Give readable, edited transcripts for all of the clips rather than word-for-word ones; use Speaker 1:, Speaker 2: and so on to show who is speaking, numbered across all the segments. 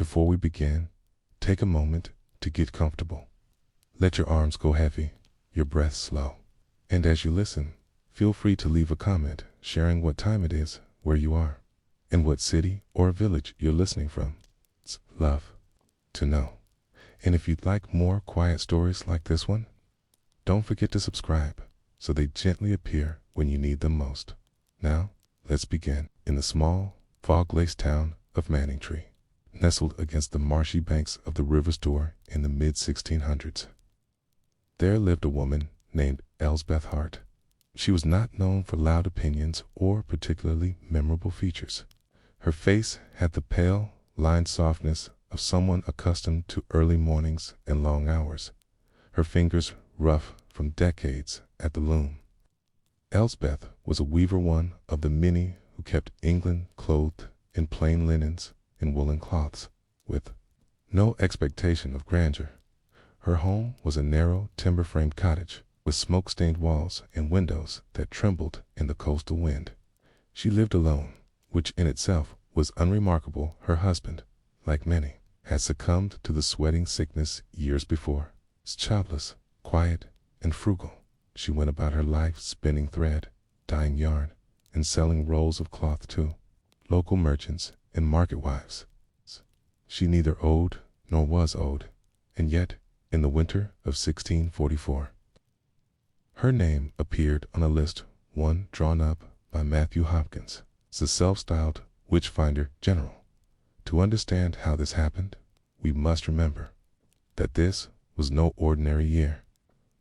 Speaker 1: Before we begin, take a moment to get comfortable. Let your arms go heavy, your breath slow. And as you listen, feel free to leave a comment sharing what time it is, where you are, and what city or village you're listening from. It's love to know. And if you'd like more quiet stories like this one, don't forget to subscribe so they gently appear when you need them most. Now, let's begin. In the small, fog-laced town of Manningtree, nestled against the marshy banks of the River Stour in the mid-1600s, there lived a woman named Elsbeth Hart. She was not known for loud opinions or particularly memorable features. Her face had the pale, lined softness of someone accustomed to early mornings and long hours, her fingers rough from decades at the loom. Elsbeth was a weaver, one of the many who kept England clothed in plain linens and woolen cloths, with no expectation of grandeur. Her home was a narrow, timber-framed cottage with smoke-stained walls and windows that trembled in the coastal wind. She lived alone, which in itself was unremarkable. Her husband, like many, had succumbed to the sweating sickness years before. Childless, quiet, and frugal, she went about her life spinning thread, dyeing yarn, and selling rolls of cloth to local merchants and market wives. She neither owed nor was owed, and yet, in the winter of 1644, her name appeared on a list, one drawn up by Matthew Hopkins, the self-styled witch-finder general. To understand how this happened, we must remember that this was no ordinary year.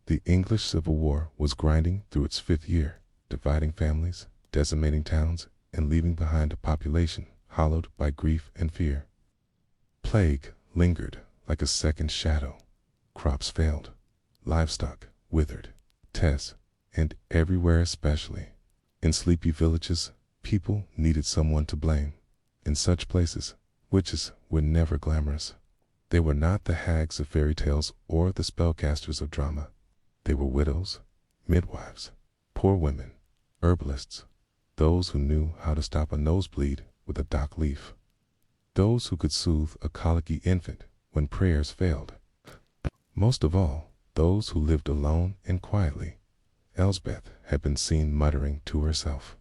Speaker 1: The English Civil War was grinding through its 5th year, dividing families, decimating towns, and leaving behind a population hollowed by grief and fear. Plague lingered like a second shadow. Crops failed, livestock withered, and everywhere, especially in sleepy villages, people needed someone to blame. In such places, witches were never glamorous. They were not the hags of fairy tales or the spellcasters of drama. They were widows, midwives, poor women, herbalists, those who knew how to stop a nosebleed with a dock leaf, those who could soothe a colicky infant when prayers failed. Most of all, those who lived alone and quietly. Elsbeth had been seen muttering to herself.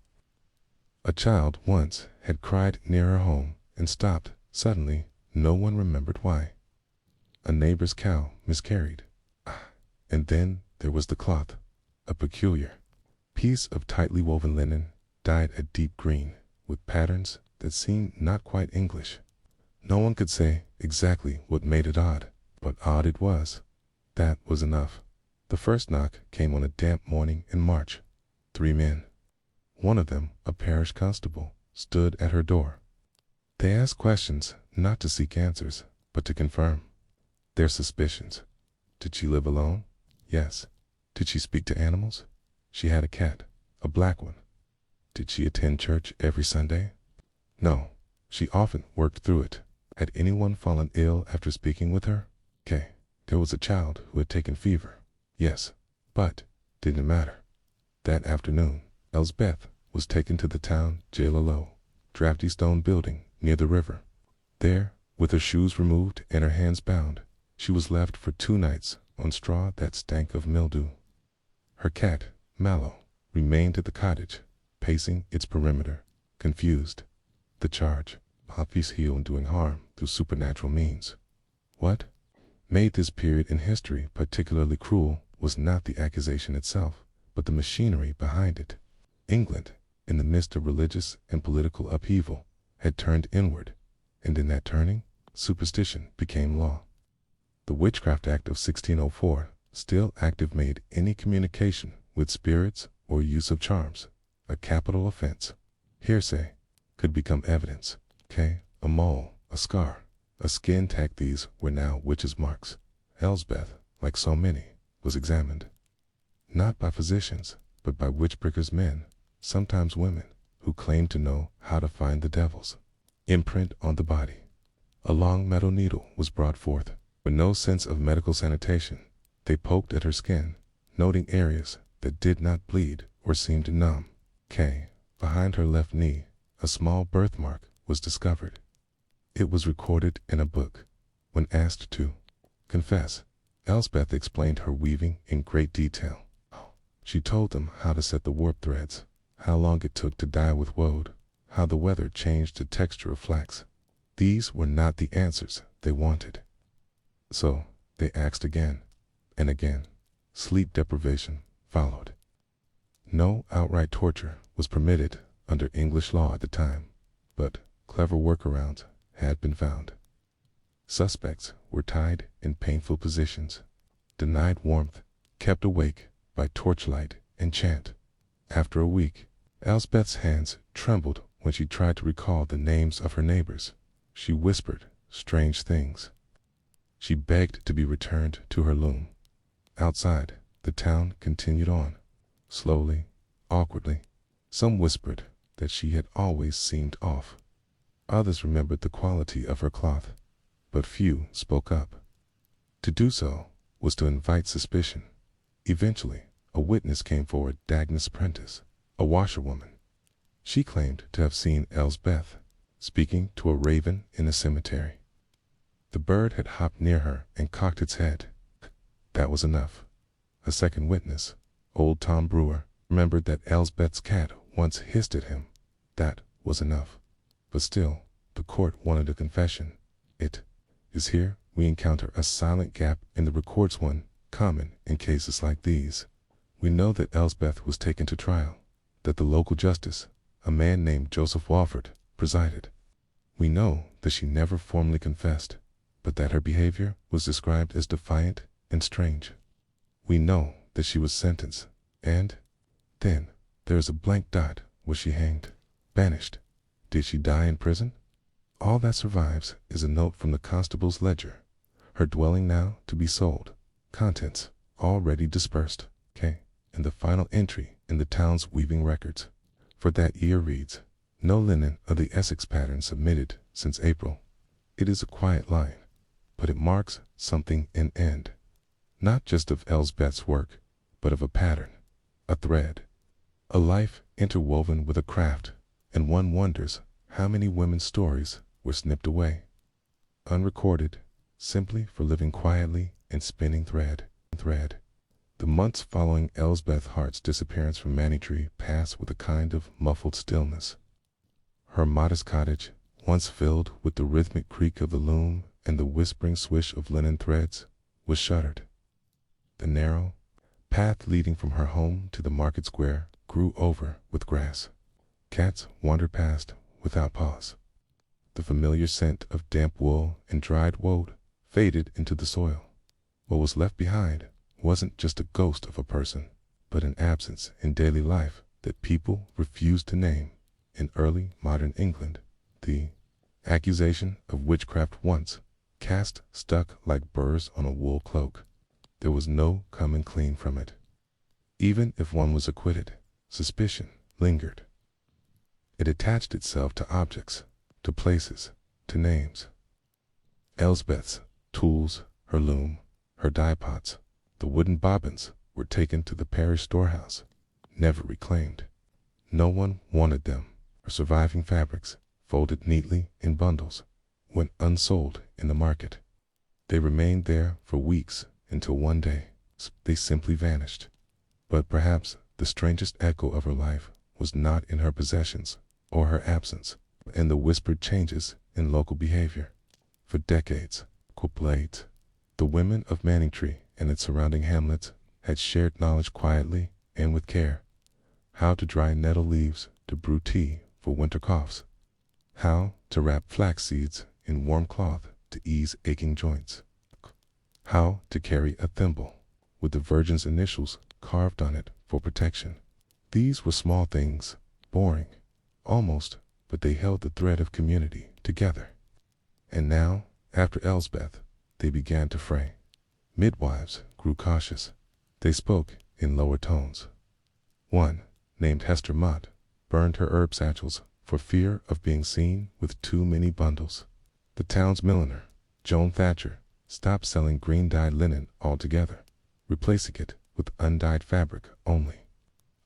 Speaker 1: A child once had cried near her home and stopped suddenly, no one remembered why. A neighbor's cow miscarried. And then there was the cloth, a peculiar piece of tightly woven linen, dyed a deep green, with patterns that seemed not quite English. No one could say exactly what made it odd, but odd it was. That was enough. The first knock came on a damp morning in March. 3 men, one of them a parish constable, stood at her door. They asked questions not to seek answers, but to confirm their suspicions. Did she live alone? Yes. Did she speak to animals? She had a cat, a black one. Did she attend church every Sunday? No. She often worked through it. Had anyone fallen ill after speaking with her? There was a child who had taken fever. Yes, but didn't matter. That afternoon, Elsbeth was taken to the town jail, a low, drafty stone building near the river. There, with her shoes removed and her hands bound, she was left for 2 nights on straw that stank of mildew. Her cat, Mallow, remained at the cottage, pacing its perimeter, confused. The charge, Poppy's heel and doing harm through supernatural means. What made this period in history particularly cruel was not the accusation itself, but the machinery behind it. England, in the midst of religious and political upheaval, had turned inward, and in that turning, superstition became law. The Witchcraft Act of 1604, still active, made any communication with spirits or use of charms a capital offense. Hearsay could become evidence. A mole, a scar, a skin tag, these were now witches' marks. Elsbeth, like so many, was examined, not by physicians, but by witch-breakers, men, sometimes women, who claimed to know how to find the devil's imprint on the body. A long metal needle was brought forth. With no sense of medical sanitation, they poked at her skin, noting areas that did not bleed or seemed numb. Behind her left knee, a small birthmark was discovered. It was recorded in a book. When asked to confess, Elsbeth explained her weaving in great detail. She told them how to set the warp threads, how long it took to dye with woad, how the weather changed the texture of flax. These were not the answers they wanted. So they asked again and again. Sleep deprivation followed. No outright torture was permitted under English law at the time, but clever workarounds had been found. Suspects were tied in painful positions, denied warmth, kept awake by torchlight and chant. After a week, Elsbeth's hands trembled when she tried to recall the names of her neighbors. She whispered strange things. She begged to be returned to her loom. Outside, the town continued on, slowly, awkwardly. Some whispered that she had always seemed off. Others remembered the quality of her cloth, but few spoke up. To do so was to invite suspicion. Eventually, a witness came forward, Dagnes Prentice, a washerwoman. She claimed to have seen Elsbeth speaking to a raven in a cemetery. The bird had hopped near her and cocked its head. That was enough. A second witness, old Tom Brewer, remembered that Elsbeth's cat once hissed at him. That was enough. But still, the court wanted a confession. It is here we encounter a silent gap in the records, one common in cases like these. We know that Elsbeth was taken to trial, that the local justice, a man named Joseph Walford, presided. We know that she never formally confessed, but that her behavior was described as defiant and strange. We know that she was sentenced, and then there is a blank dot. Was she hanged? Banished? Did she die in prison? All that survives is a note from the constable's ledger. Her dwelling now to be sold. Contents already dispersed. And the final entry in the town's weaving records for that year reads, no linen of the Essex pattern submitted since April. It is a quiet line, but it marks something in end. Not just of Elsbeth's work, but of a pattern, a thread, a life interwoven with a craft, and one wonders how many women's stories were snipped away, unrecorded, simply for living quietly and spinning thread. The months following Elsbeth Hart's disappearance from Manningtree passed with a kind of muffled stillness. Her modest cottage, once filled with the rhythmic creak of the loom and the whispering swish of linen threads, was shuttered. The narrow path leading from her home to the market square grew over with grass. Cats wandered past without pause. The familiar scent of damp wool and dried woad faded into the soil. What was left behind wasn't just a ghost of a person, but an absence in daily life that people refused to name. In early modern England, the accusation of witchcraft once cast stuck like burrs on a wool cloak. There was no coming clean from it. Even if one was acquitted, suspicion lingered. It attached itself to objects, to places, to names. Elsbeth's tools, her loom, her dye pots, the wooden bobbins were taken to the parish storehouse, never reclaimed. No one wanted them. Her surviving fabrics, folded neatly in bundles, went unsold in the market. They remained there for weeks until one day they simply vanished. But perhaps the strangest echo of her life was not in her possessions or her absence, but in the whispered changes in local behavior. For decades, the women of Manningtree and its surrounding hamlets had shared knowledge quietly and with care. How to dry nettle leaves to brew tea for winter coughs. How to wrap flax seeds in warm cloth to ease aching joints. How to carry a thimble with the Virgin's initials carved on it for protection. These were small things, boring, almost, but they held the thread of community together. And now, after Elsbeth, they began to fray. Midwives grew cautious. They spoke in lower tones. One, named Hester Mott, burned her herb satchels for fear of being seen with too many bundles. The town's milliner, Joan Thatcher, stopped selling green-dyed linen altogether, replacing it with undyed fabric only.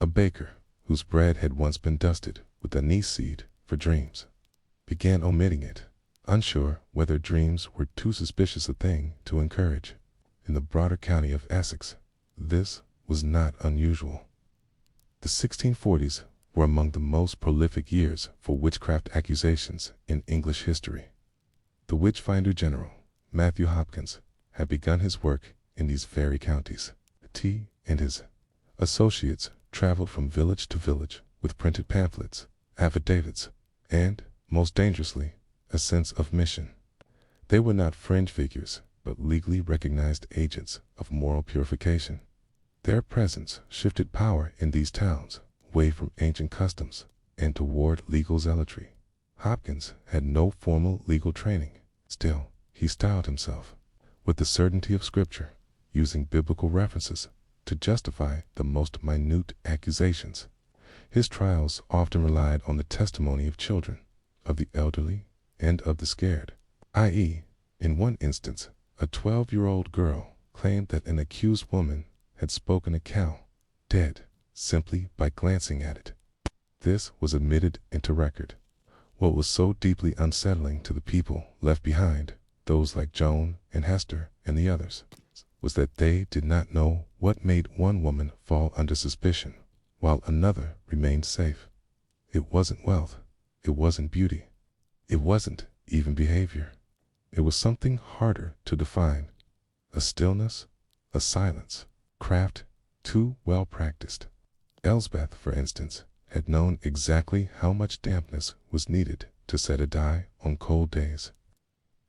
Speaker 1: A baker, whose bread had once been dusted with anise seed for dreams, began omitting it. unsure whether dreams were too suspicious a thing to encourage. In the broader county of Essex, this was not unusual. The 1640s were among the most prolific years for witchcraft accusations in English history. The witch-finder general, Matthew Hopkins, had begun his work in these very counties. He and his associates traveled from village to village with printed pamphlets, affidavits, and, most dangerously, a sense of mission. They were not fringe figures, but legally recognized agents of moral purification. Their presence shifted power in these towns away from ancient customs and toward legal zealotry. Hopkins had no formal legal training. Still, he styled himself with the certainty of Scripture, using biblical references to justify the most minute accusations. His trials often relied on the testimony of children, of the elderly, and of the scared, i.e., in one instance, a 12-year-old girl claimed that an accused woman had spoken a cow dead simply by glancing at it. This was admitted into record. What was so deeply unsettling to the people left behind, those like Joan and Hester and the others, was that they did not know what made one woman fall under suspicion while another remained safe. It wasn't wealth, it wasn't beauty, it wasn't even behavior. It was something harder to define, a stillness, a silence, craft too well practiced. Elsbeth, for instance, had known exactly how much dampness was needed to set a dye on cold days.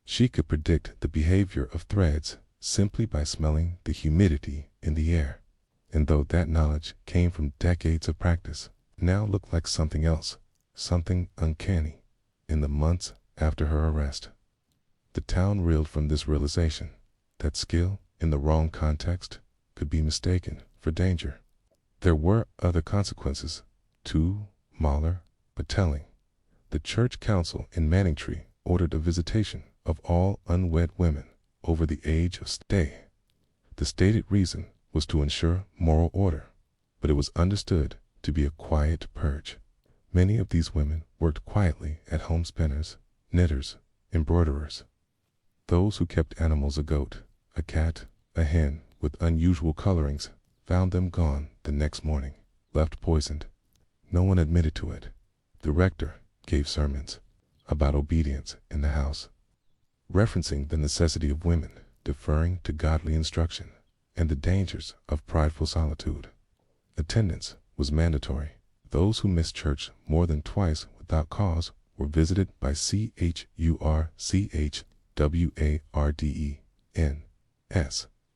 Speaker 1: She could predict the behavior of threads simply by smelling the humidity in the air, and though that knowledge came from decades of practice, now looked like something else, something uncanny, in the months after her arrest. The town reeled from this realization that skill in the wrong context could be mistaken for danger. There were other consequences, too maller but telling. The church council in Manningtree ordered a visitation of all unwed women over the age of stay. The stated reason was to ensure moral order, but it was understood to be a quiet purge. Many of these women worked quietly at home spinners, knitters, embroiderers. Those who kept animals, a goat, a cat, a hen with unusual colorings, found them gone the next morning, left poisoned. No one admitted to it. The rector gave sermons about obedience in the house, referencing the necessity of women deferring to godly instruction and the dangers of prideful solitude. Attendance was mandatory. Those who missed church more than twice without cause were visited by CHURCHWARDENS.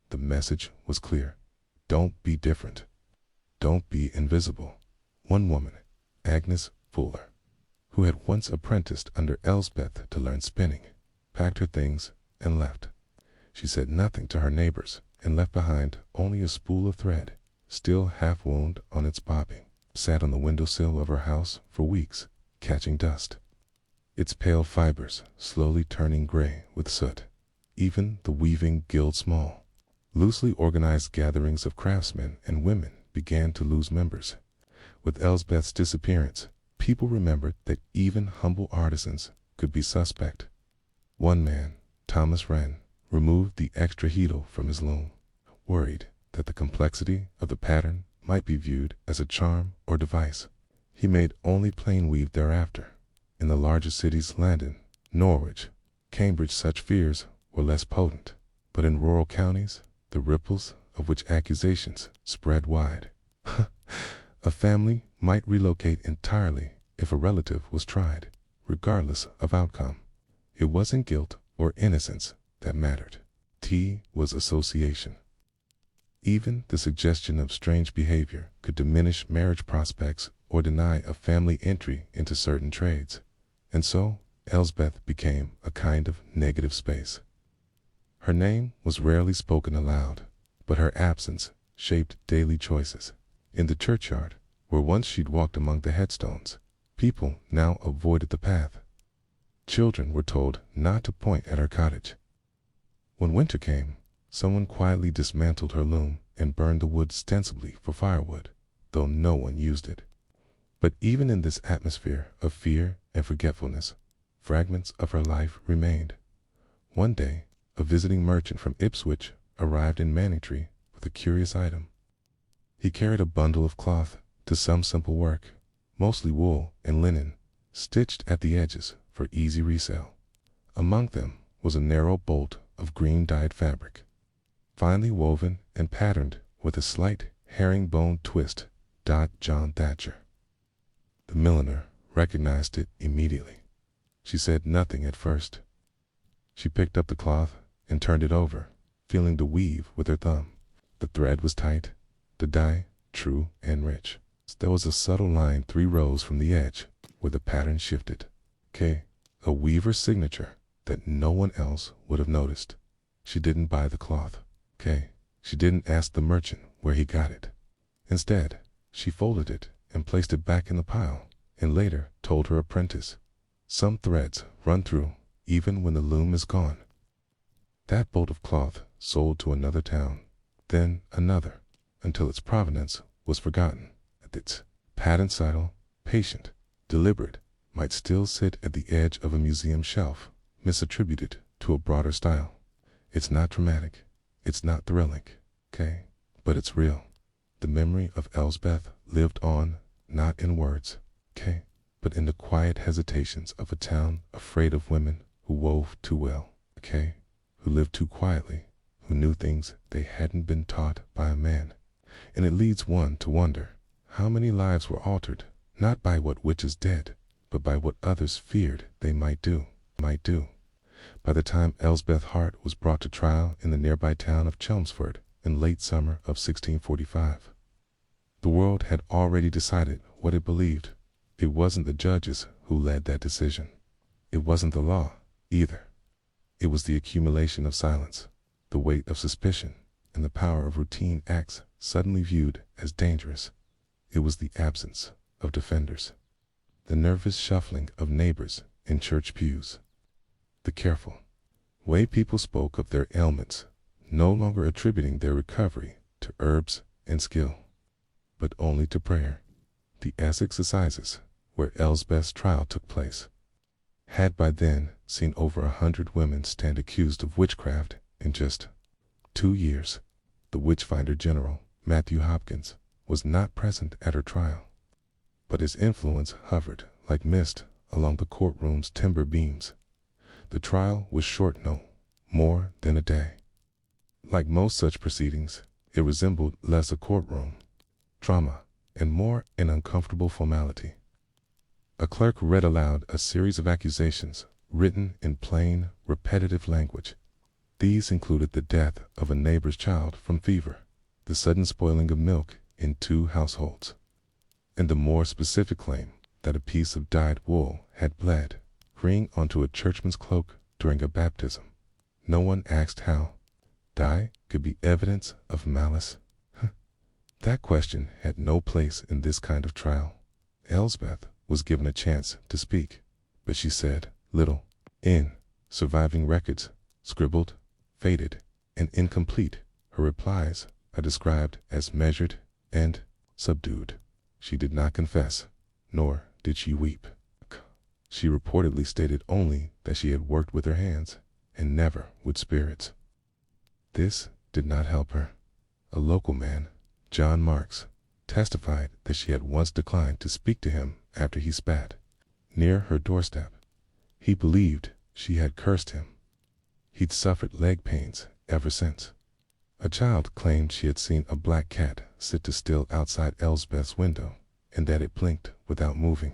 Speaker 1: The message was clear. Don't be different. Don't be invisible. One woman, Agnes Fuller, who had once apprenticed under Elsbeth to learn spinning, packed her things and left. She said nothing to her neighbors and left behind only a spool of thread, still half wound on its bobbing, sat on the windowsill of her house for weeks, catching dust, its pale fibers slowly turning gray with soot. Even the weaving guild small, loosely organized gatherings of craftsmen and women began to lose members. With Elsbeth's disappearance, people remembered that even humble artisans could be suspect. One man, Thomas Wren, removed the extra heedle from his loom, worried that the complexity of the pattern might be viewed as a charm or device. He made only plain weave thereafter. In the larger cities, London, Norwich, Cambridge, such fears were less potent, but in rural counties, the ripples of which accusations spread wide. A family might relocate entirely if a relative was tried, regardless of outcome. It wasn't guilt or innocence that mattered. T was association. Even the suggestion of strange behavior could diminish marriage prospects or deny a family entry into certain trades. And so, Elsbeth became a kind of negative space. Her name was rarely spoken aloud, but her absence shaped daily choices. In the churchyard, where once she'd walked among the headstones, people now avoided the path. Children were told not to point at her cottage. When winter came, someone quietly dismantled her loom and burned the wood ostensibly for firewood, though no one used it. But even in this atmosphere of fear and forgetfulness, fragments of her life remained. One day, a visiting merchant from Ipswich arrived in Manningtree with a curious item. He carried a bundle of cloth to some simple work, mostly wool and linen, stitched at the edges for easy resale. Among them was a narrow bolt of green-dyed fabric, finely woven and patterned with a slight herringbone twist. John Thatcher. The milliner recognized it immediately. She said nothing at first. She picked up the cloth and turned it over, feeling the weave with her thumb. The thread was tight, the dye true and rich. There was a subtle line 3 rows from the edge where the pattern shifted. A weaver's signature that no one else would have noticed. She didn't buy the cloth. She didn't ask the merchant where he got it. Instead, she folded it and placed it back in the pile, and later told her apprentice, "Some threads run through even when the loom is gone." That bolt of cloth sold to another town, then another, until its provenance was forgotten. Its pattern subtle, patient, deliberate, might still sit at the edge of a museum shelf, misattributed to a broader style. It's not dramatic, it's not thrilling, but it's real. The memory of Elsbeth lived on, not in words, but in the quiet hesitations of a town afraid of women who wove too well, who lived too quietly, who knew things they hadn't been taught by a man. And it leads one to wonder how many lives were altered, not by what witches did, but by what others feared they might do. By the time Elsbeth Hart was brought to trial in the nearby town of Chelmsford in late summer of 1645, the world had already decided what it believed. It wasn't the judges who led that decision. It wasn't the law, either. It was the accumulation of silence, the weight of suspicion, and the power of routine acts suddenly viewed as dangerous. It was the absence of defenders, the nervous shuffling of neighbors in church pews, the careful way people spoke of their ailments, no longer attributing their recovery to herbs and skill, but only to prayer. The Essex Assizes, where Elsbeth's trial took place, had by then seen over 100 women stand accused of witchcraft in just 2 years. The witchfinder general, Matthew Hopkins, was not present at her trial, but his influence hovered like mist along the courtroom's timber beams. The trial was short, no more than a day. Like most such proceedings, it resembled less a courtroom drama and more an uncomfortable formality. A clerk read aloud a series of accusations written in plain, repetitive language. These included the death of a neighbor's child from fever, the sudden spoiling of milk in 2 households, and the more specific claim that a piece of dyed wool had bled, freeing onto a churchman's cloak during a baptism. No one asked how dye could be evidence of malice. That question had no place in this kind of trial. Elsbeth was given a chance to speak, but she said little. In surviving records, scribbled, faded, and incomplete, her replies are described as measured and subdued. She did not confess, nor did she weep. She reportedly stated only that she had worked with her hands and never with spirits. This did not help her. A local man, John Marks, testified that she had once declined to speak to him after he spat near her doorstep. He believed she had cursed him. He'd suffered leg pains ever since. A child claimed she had seen a black cat sit to still outside Elsbeth's window, and that it blinked without moving.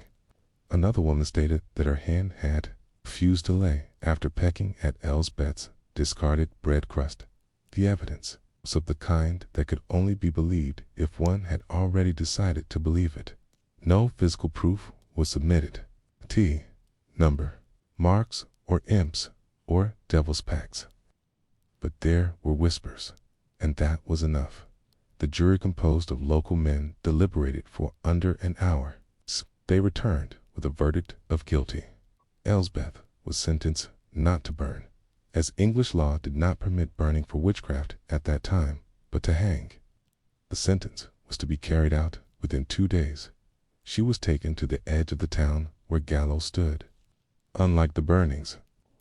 Speaker 1: Another woman stated that her hand had refused to lay after pecking at Elsbeth's discarded bread crust. The evidence was of the kind that could only be believed if one had already decided to believe it. No physical proof was submitted. Number, marks, or imps, or devil's pacts. But there were whispers, and that was enough. The jury, composed of local men, deliberated for under an hour. They returned with a verdict of guilty. Elsbeth was sentenced not to burn, as English law did not permit burning for witchcraft at that time, but to hang. The sentence was to be carried out within 2 days. She was taken to the edge of the town where gallows stood. Unlike the burnings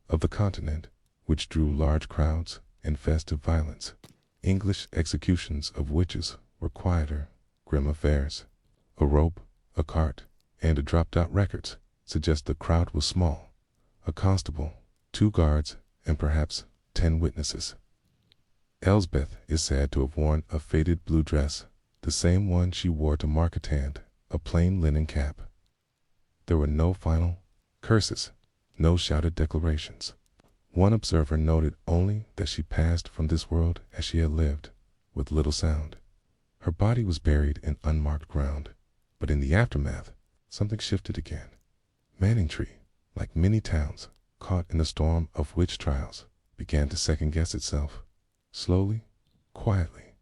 Speaker 1: of the continent, which drew large crowds and festive violence, English executions of witches were quieter, grim affairs. A rope, a cart, and a dropped-out records suggest the crowd was small. A constable, 2 guards, and perhaps 10 witnesses. Elsbeth is said to have worn a faded blue dress, the same one she wore to market, and a plain linen cap. There were no final curses, no shouted declarations. One observer noted only that she passed from this world as she had lived, with little sound. Her body was buried in unmarked ground, but in the aftermath, something shifted again. Manningtree, like many towns caught in a storm of witch trials, began to second-guess itself, slowly, quietly,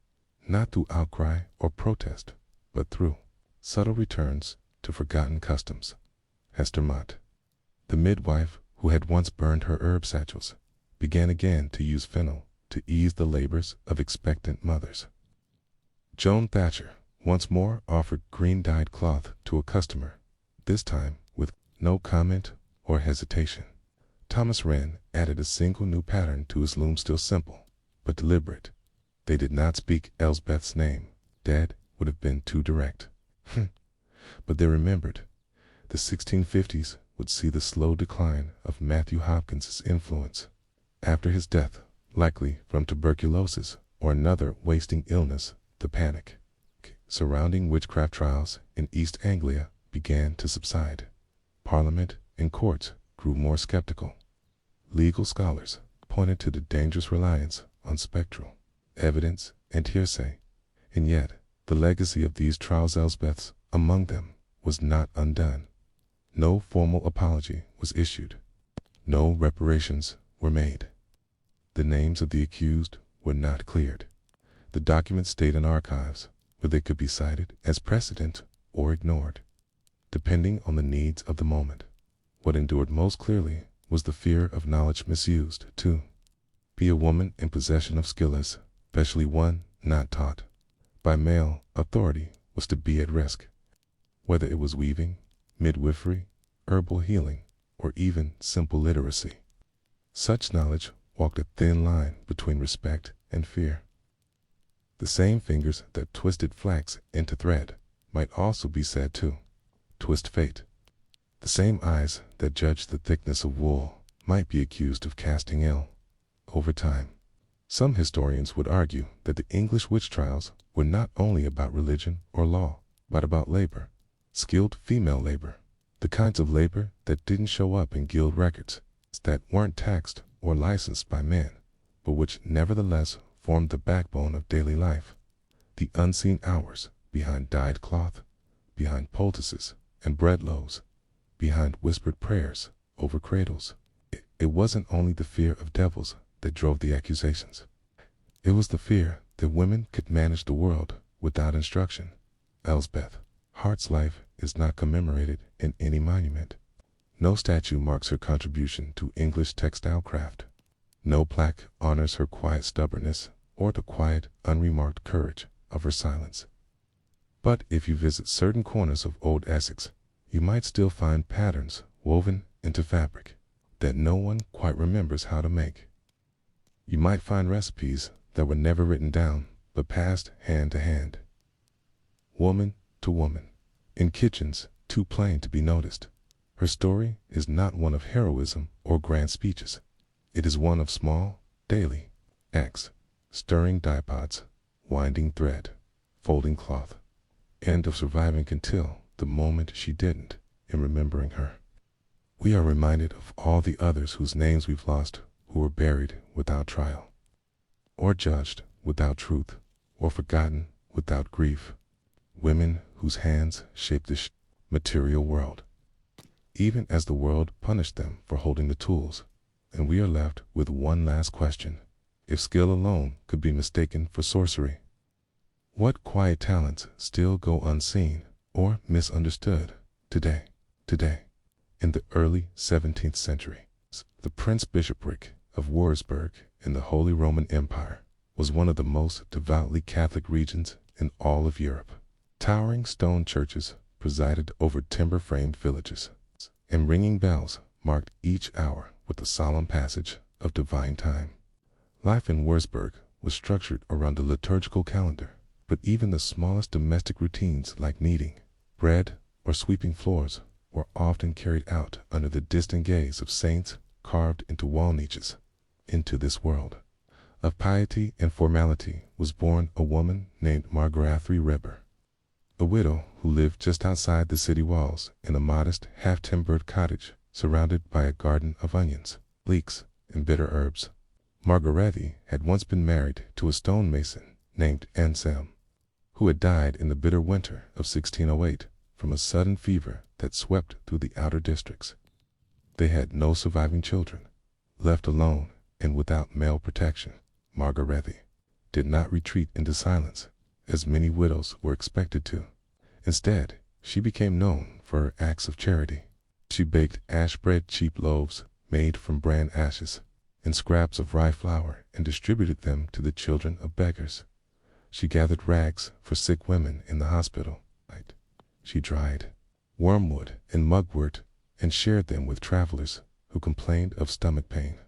Speaker 1: not through outcry or protest, but through subtle returns to forgotten customs. Hester Mott, the midwife who had once burned her herb satchels, began again to use fennel to ease the labors of expectant mothers. Joan Thatcher once more offered green-dyed cloth to a customer, this time with no comment or hesitation. Thomas Wren added a single new pattern to his loom, still simple, but deliberate. They did not speak Elsbeth's name. Dead would have been too direct. But they remembered. The 1650s would see the slow decline of Matthew Hopkins's influence. After his death, likely from tuberculosis or another wasting illness, the panic surrounding witchcraft trials in East Anglia began to subside. Parliament and courts grew more skeptical. Legal scholars pointed to the dangerous reliance on spectral evidence and hearsay, and yet the legacy of these trials, Elsbeth's among them, was not undone. No formal apology was issued. No reparations were made. The names of the accused were not cleared. The documents stayed in archives, where they could be cited as precedent or ignored, depending on the needs of the moment. What endured most clearly was the fear of knowledge misused. To be a woman in possession of skill, especially one not taught by male authority, was to be at risk. Whether it was weaving, midwifery, herbal healing, or even simple literacy, such knowledge walked a thin line between respect and fear. The same fingers that twisted flax into thread might also be said to twist fate. The same eyes that judged the thickness of wool might be accused of casting ill. Over time, some historians would argue that the English witch trials were not only about religion or law, but about labor, skilled female labor, the kinds of labor that didn't show up in guild records, that weren't taxed or licensed by men, but which nevertheless formed the backbone of daily life. The unseen hours behind dyed cloth, behind poultices and bread loaves, behind whispered prayers over cradles. It wasn't only the fear of devils that drove the accusations. It was the fear that women could manage the world without instruction. Elsbeth Hart's life is not commemorated in any monument. No statue marks her contribution to English textile craft. No plaque honors her quiet stubbornness or the quiet, unremarked courage of her silence. But if you visit certain corners of old Essex, you might still find patterns woven into fabric that no one quite remembers how to make. You might find recipes that were never written down, but passed hand to hand, woman to woman, in kitchens too plain to be noticed. Her story is not one of heroism or grand speeches. It is one of small, daily acts, stirring dye pots, winding thread, folding cloth, and of surviving until the moment she didn't. In remembering her, we are reminded of all the others whose names we've lost, who were buried without trial, or judged without truth, or forgotten without grief. Women whose hands shaped this material world, even as the world punished them for holding the tools. And we are left with one last question. If skill alone could be mistaken for sorcery, what quiet talents still go unseen or misunderstood today? In the early 17th century, the Prince-Bishopric of Wurzburg in the Holy Roman Empire was one of the most devoutly Catholic regions in all of Europe. Towering stone churches presided over timber-framed villages, and ringing bells marked each hour with the solemn passage of divine time. Life in Wurzburg was structured around a liturgical calendar, but even the smallest domestic routines like kneading bread or sweeping floors were often carried out under the distant gaze of saints carved into wall niches. Into this world of piety and formality was born a woman named Margarethe Reber, a widow who lived just outside the city walls in a modest, half-timbered cottage surrounded by a garden of onions, leeks, and bitter herbs. Margarethe had once been married to a stonemason named Anselm, who had died in the bitter winter of 1608 from a sudden fever that swept through the outer districts. They had no surviving children. Left alone and without male protection, Margarethe did not retreat into silence, as many widows were expected to. Instead, she became known for her acts of charity. She baked ash-bread cheap loaves made from bran ashes and scraps of rye flour and distributed them to the children of beggars. She gathered rags for sick women in the hospital. She dried wormwood and mugwort and shared them with travelers who complained of stomach pain.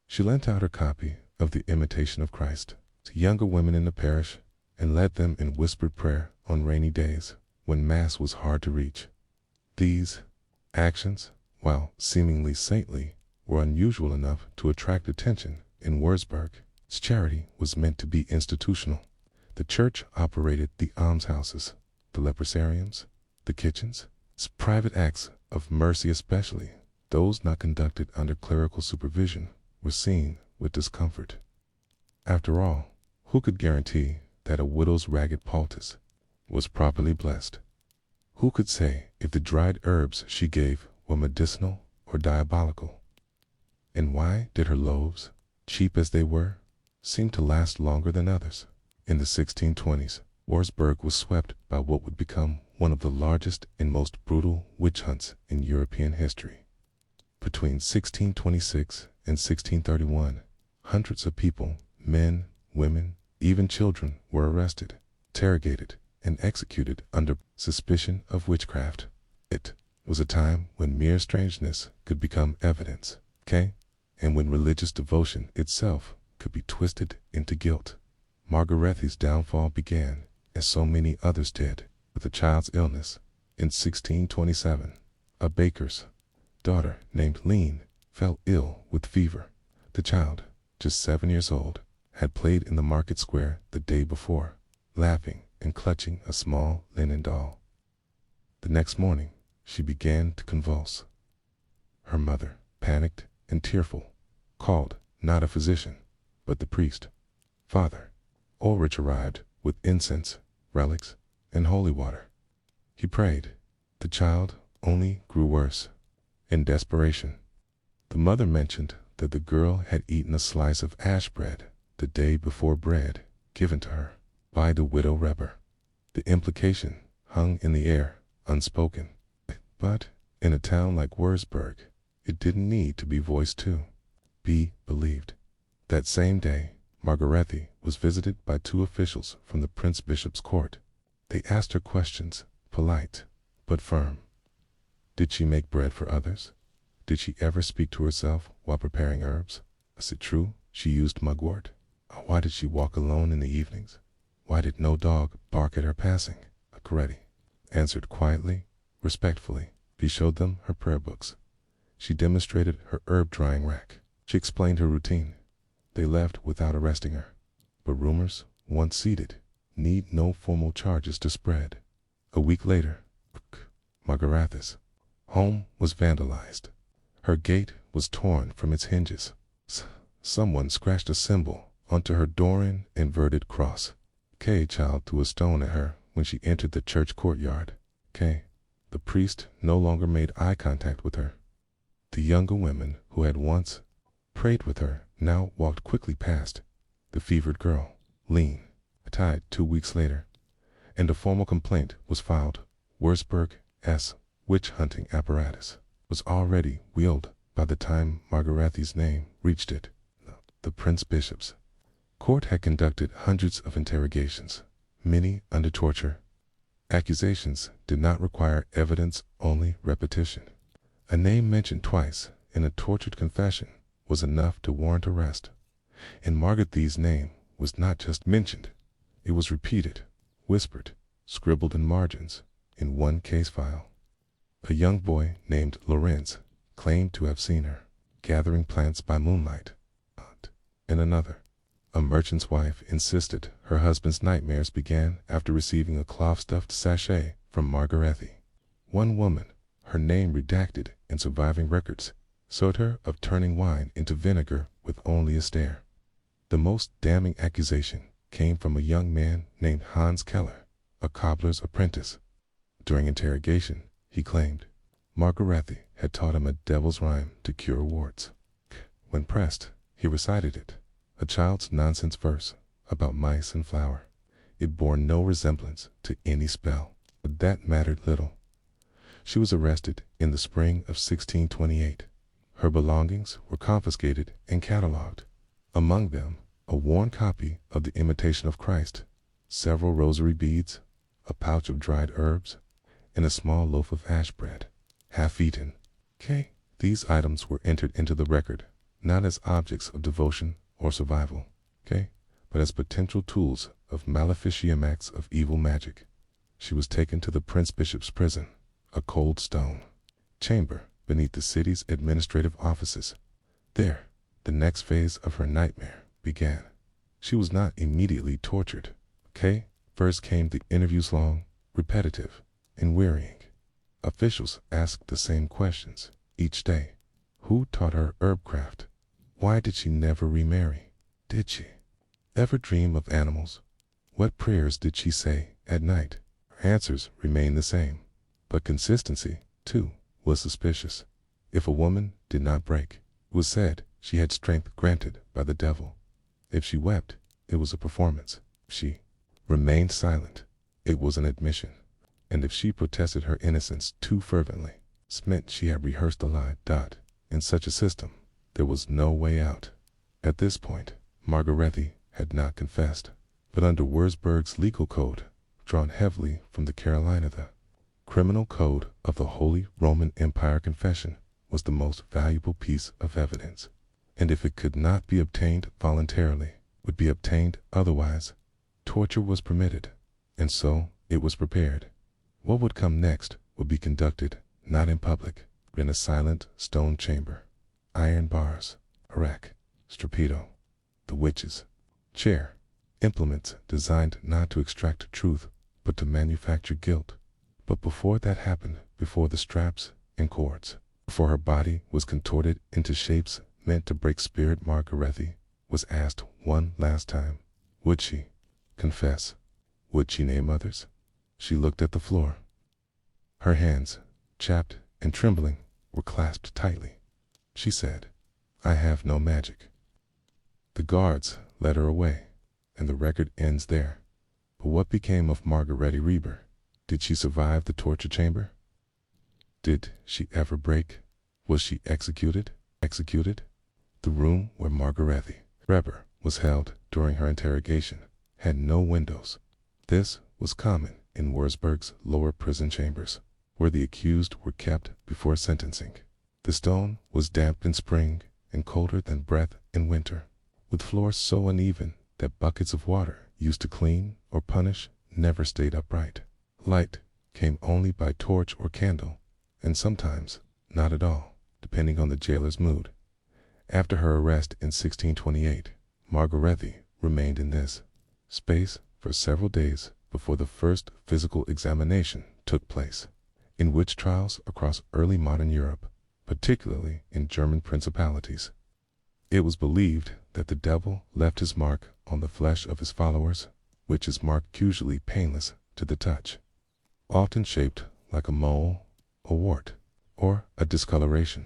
Speaker 1: She lent out her copy of The Imitation of Christ to younger women in the parish and led them in whispered prayer on rainy days when Mass was hard to reach. These actions, while seemingly saintly, were unusual enough to attract attention in Wurzburg. Charity was meant to be institutional. The church operated the almshouses, the leprosariums, the kitchens. Private acts of mercy, especially those not conducted under clerical supervision, were seen with discomfort. After all, who could guarantee that a widow's ragged poultice was properly blessed? Who could say if the dried herbs she gave were medicinal or diabolical? And why did her loaves, cheap as they were, seem to last longer than others? In the 1620s, Wurzburg was swept by what would become one of the largest and most brutal witch hunts in European history. Between 1626 and 1631, hundreds of people, men, women, even children, were arrested, interrogated, and executed under suspicion of witchcraft. It was a time when mere strangeness could become evidence, and when religious devotion itself could be twisted into guilt. Margarethe's downfall began, as so many others did, with a child's illness. In 1627, a baker's daughter named Lene fell ill with fever. The child, just 7 years old, had played in the market square the day before, laughing and clutching a small linen doll. The next morning, she began to convulse. Her mother, panicked and tearful, called not a physician, but the priest. Father Ulrich arrived with incense, relics, and holy water. He prayed. The child only grew worse. In desperation, the mother mentioned that the girl had eaten a slice of ash bread the day before bread given to her by the widow Reber. The implication hung in the air, unspoken. But in a town like Wurzburg, it didn't need to be voiced to be believed. That same day, Margarethe was visited by 2 officials from the Prince Bishop's court. They asked her questions, polite but firm. Did she make bread for others? Did she ever speak to herself while preparing herbs? Is it true she used mugwort? Why did she walk alone in the evenings? Why did no dog bark at her passing? Margarethe answered quietly, respectfully. She showed them her prayer books. She demonstrated her herb drying rack. She explained her routine. They left without arresting her. But rumors, once seeded, need no formal charges to spread. A week later, Margarethe's home was vandalized. Her gate was torn from its hinges. Someone scratched a symbol onto her Dorian inverted cross. A child threw a stone at her when she entered the church courtyard. The priest no longer made eye contact with her. The younger women who had once prayed with her now walked quickly past the fevered girl. Lene died 2 weeks later, and a formal complaint was filed. Wurzburg's witch-hunting apparatus was already wheeled by the time Margarethe's name reached it. The Prince Bishop's court had conducted hundreds of interrogations, many under torture. Accusations did not require evidence, only repetition. A name mentioned twice in a tortured confession was enough to warrant arrest. And Margarethy's name was not just mentioned, it was repeated, whispered, scribbled in margins in one case file. A young boy named Lorenz claimed to have seen her gathering plants by moonlight. In another, a merchant's wife insisted her husband's nightmares began after receiving a cloth-stuffed sachet from Margarethy. One woman, her name redacted in surviving records, assured her of turning wine into vinegar with only a stare. The most damning accusation came from a young man named Hans Keller, a cobbler's apprentice. During interrogation, he claimed Margarethy had taught him a devil's rhyme to cure warts. When pressed, he recited it, a child's nonsense verse about mice and flour. It bore no resemblance to any spell, but that mattered little. She was arrested in the spring of 1628. Her belongings were confiscated and catalogued. Among them, a worn copy of the Imitation of Christ, several rosary beads, a pouch of dried herbs, and a small loaf of ash bread, half-eaten. These items were entered into the record, not as objects of devotion or survival, but as potential tools of maleficium, acts of evil magic. She was taken to the Prince Bishop's prison, a cold stone chamber beneath the city's administrative offices. There, the next phase of her nightmare began. She was not immediately tortured. First came the interviews, long, repetitive, and wearying. Officials asked the same questions each day. Who taught her herbcraft? Why did she never remarry? Did she ever dream of animals? What prayers did she say at night? Her answers remained the same, but consistency, too, was suspicious. If a woman did not break, it was said she had strength granted by the devil. If she wept, it was a performance. If she remained silent, it was an admission. And if she protested her innocence too fervently, it meant she had rehearsed a lie. In such a system, there was no way out. At this point, Margarethy had not confessed, but under Wurzburg's legal code, drawn heavily from the Carolina, the criminal code of the Holy Roman Empire, confession was the most valuable piece of evidence. And if it could not be obtained voluntarily, would be obtained otherwise. Torture was permitted, and so it was prepared. What would come next would be conducted not in public, but in a silent stone chamber. Iron bars, a rack, strappito, the witch's chair, implements designed not to extract truth, but to manufacture guilt. But before that happened, before the straps and cords, before her body was contorted into shapes meant to break spirit, Margarethy was asked one last time, would she confess? Would she name others? She looked at the floor. Her hands, chapped and trembling, were clasped tightly. She said, I have no magic. The guards led her away, and the record ends there. But what became of Margarethy Reber? Did she survive the torture chamber? Did she ever break? Was she executed? The room where Margarethy Reber was held during her interrogation had no windows. This was common in Wurzburg's lower prison chambers, where the accused were kept before sentencing. The stone was damp in spring and colder than breath in winter, with floors so uneven that buckets of water used to clean or punish never stayed upright. Light came only by torch or candle, and sometimes not at all, depending on the jailer's mood. After her arrest in 1628, Margarethy remained in this space for several days before the first physical examination took place. In witch trials across early modern Europe, particularly in German principalities, it was believed that the devil left his mark on the flesh of his followers, which is mark usually painless to the touch, often shaped like a mole, a wart, or a discoloration.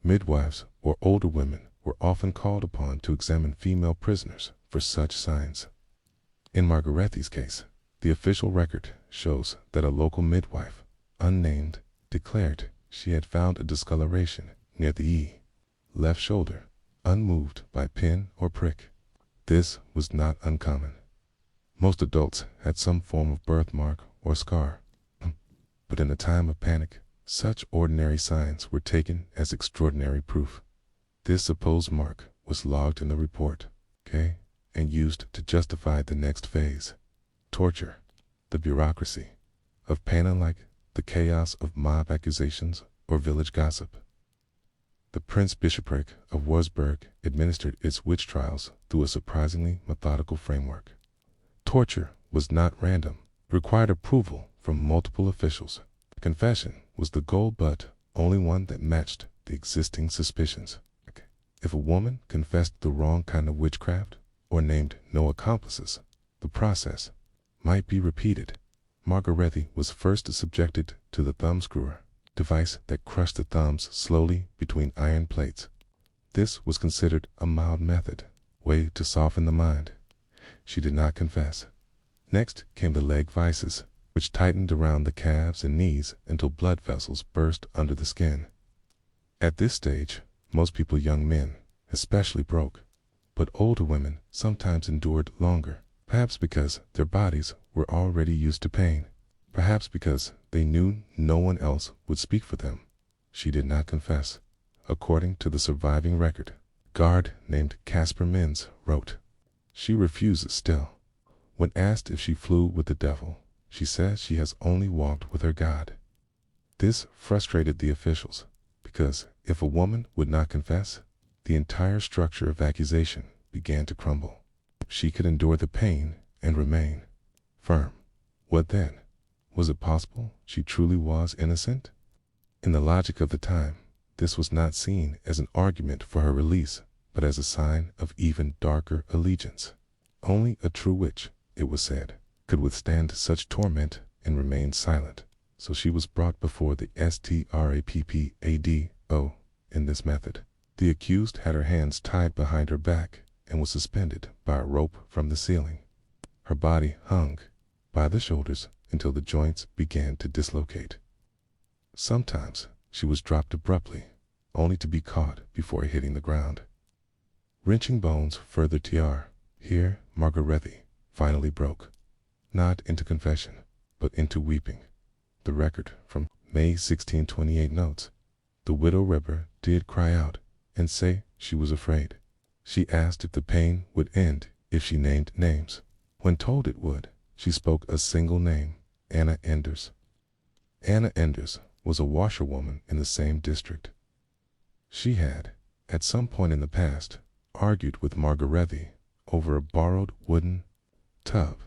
Speaker 1: Midwives or older women were often called upon to examine female prisoners for such signs. In Margarethy's case, the official record shows that a local midwife, unnamed, declared she had found a discoloration near the left shoulder, unmoved by pin or prick. This was not uncommon. Most adults had some form of birthmark or scar, but in a time of panic, Such ordinary signs were taken as extraordinary proof. This supposed mark was logged in the report, and used to justify the next phase. Torture, the bureaucracy of pain, unlike the chaos of mob accusations or village gossip. The Prince-Bishopric of Wurzburg administered its witch trials through a surprisingly methodical framework. Torture was not random, required approval from multiple officials. Confession was the goal, but only one that matched the existing suspicions. If a woman confessed the wrong kind of witchcraft or named no accomplices, the process might be repeated. Margarethi was first subjected to the thumbscrewer, device that crushed the thumbs slowly between iron plates. This was considered a mild method, way to soften the mind. She did not confess. Next came the leg vices, which tightened around the calves and knees until blood vessels burst under the skin. At this stage, most people, young men especially, broke, but older women sometimes endured longer, perhaps because their bodies were already used to pain, perhaps because they knew no one else would speak for them. She did not confess. According to the surviving record, a guard named Caspar Menz wrote, "She refuses still. When asked if she flew with the devil, she says she has only walked with her God." This frustrated the officials, because if a woman would not confess, the entire structure of accusation began to crumble. She could endure the pain and remain firm. What then? Was it possible she truly was innocent? In the logic of the time, this was not seen as an argument for her release, but as a sign of even darker allegiance. Only a true witch, it was said, could withstand such torment and remain silent, so she was brought before the STRAPPADO in this method. The accused had her hands tied behind her back and was suspended by a rope from the ceiling. Her body hung by the shoulders until the joints began to dislocate. Sometimes she was dropped abruptly, only to be caught before hitting the ground. Wrenching bones further TR. Here Margarethi finally broke, not into confession, but into weeping. The record from May 1628 notes, "The widow Reber did cry out and say she was afraid. She asked if the pain would end if she named names. When told it would, she spoke a single name, Anna Enders." Anna Enders was a washerwoman in the same district. She had, at some point in the past, argued with Margarethi over a borrowed wooden tub.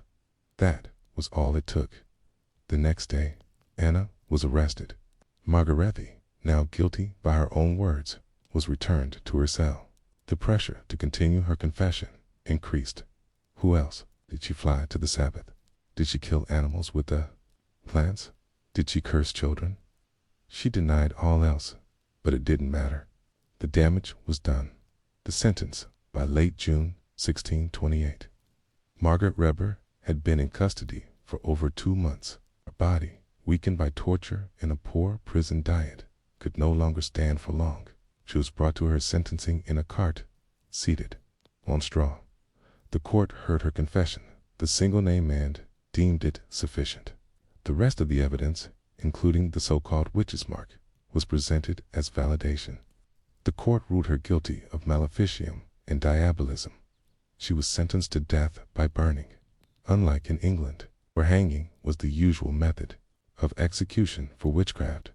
Speaker 1: That was all it took. The next day, Anna was arrested. Margarethi, now guilty by her own words, was returned to her cell. The pressure to continue her confession increased. Who else? Did she fly to the Sabbath? Did she kill animals with the plants? Did she curse children? She denied all else, but it didn't matter. The damage was done. The sentence, by late June 1628. Margaret Reber had been in custody for over 2 months. Her body, weakened by torture and a poor prison diet, could no longer stand for long. She was brought to her sentencing in a cart, seated on straw. The court heard her confession. The single name and deemed it sufficient. The rest of the evidence, including the so-called witch's mark, was presented as validation. The court ruled her guilty of maleficium and diabolism. She was sentenced to death by burning. Unlike in England, where hanging was the usual method of execution for witchcraft,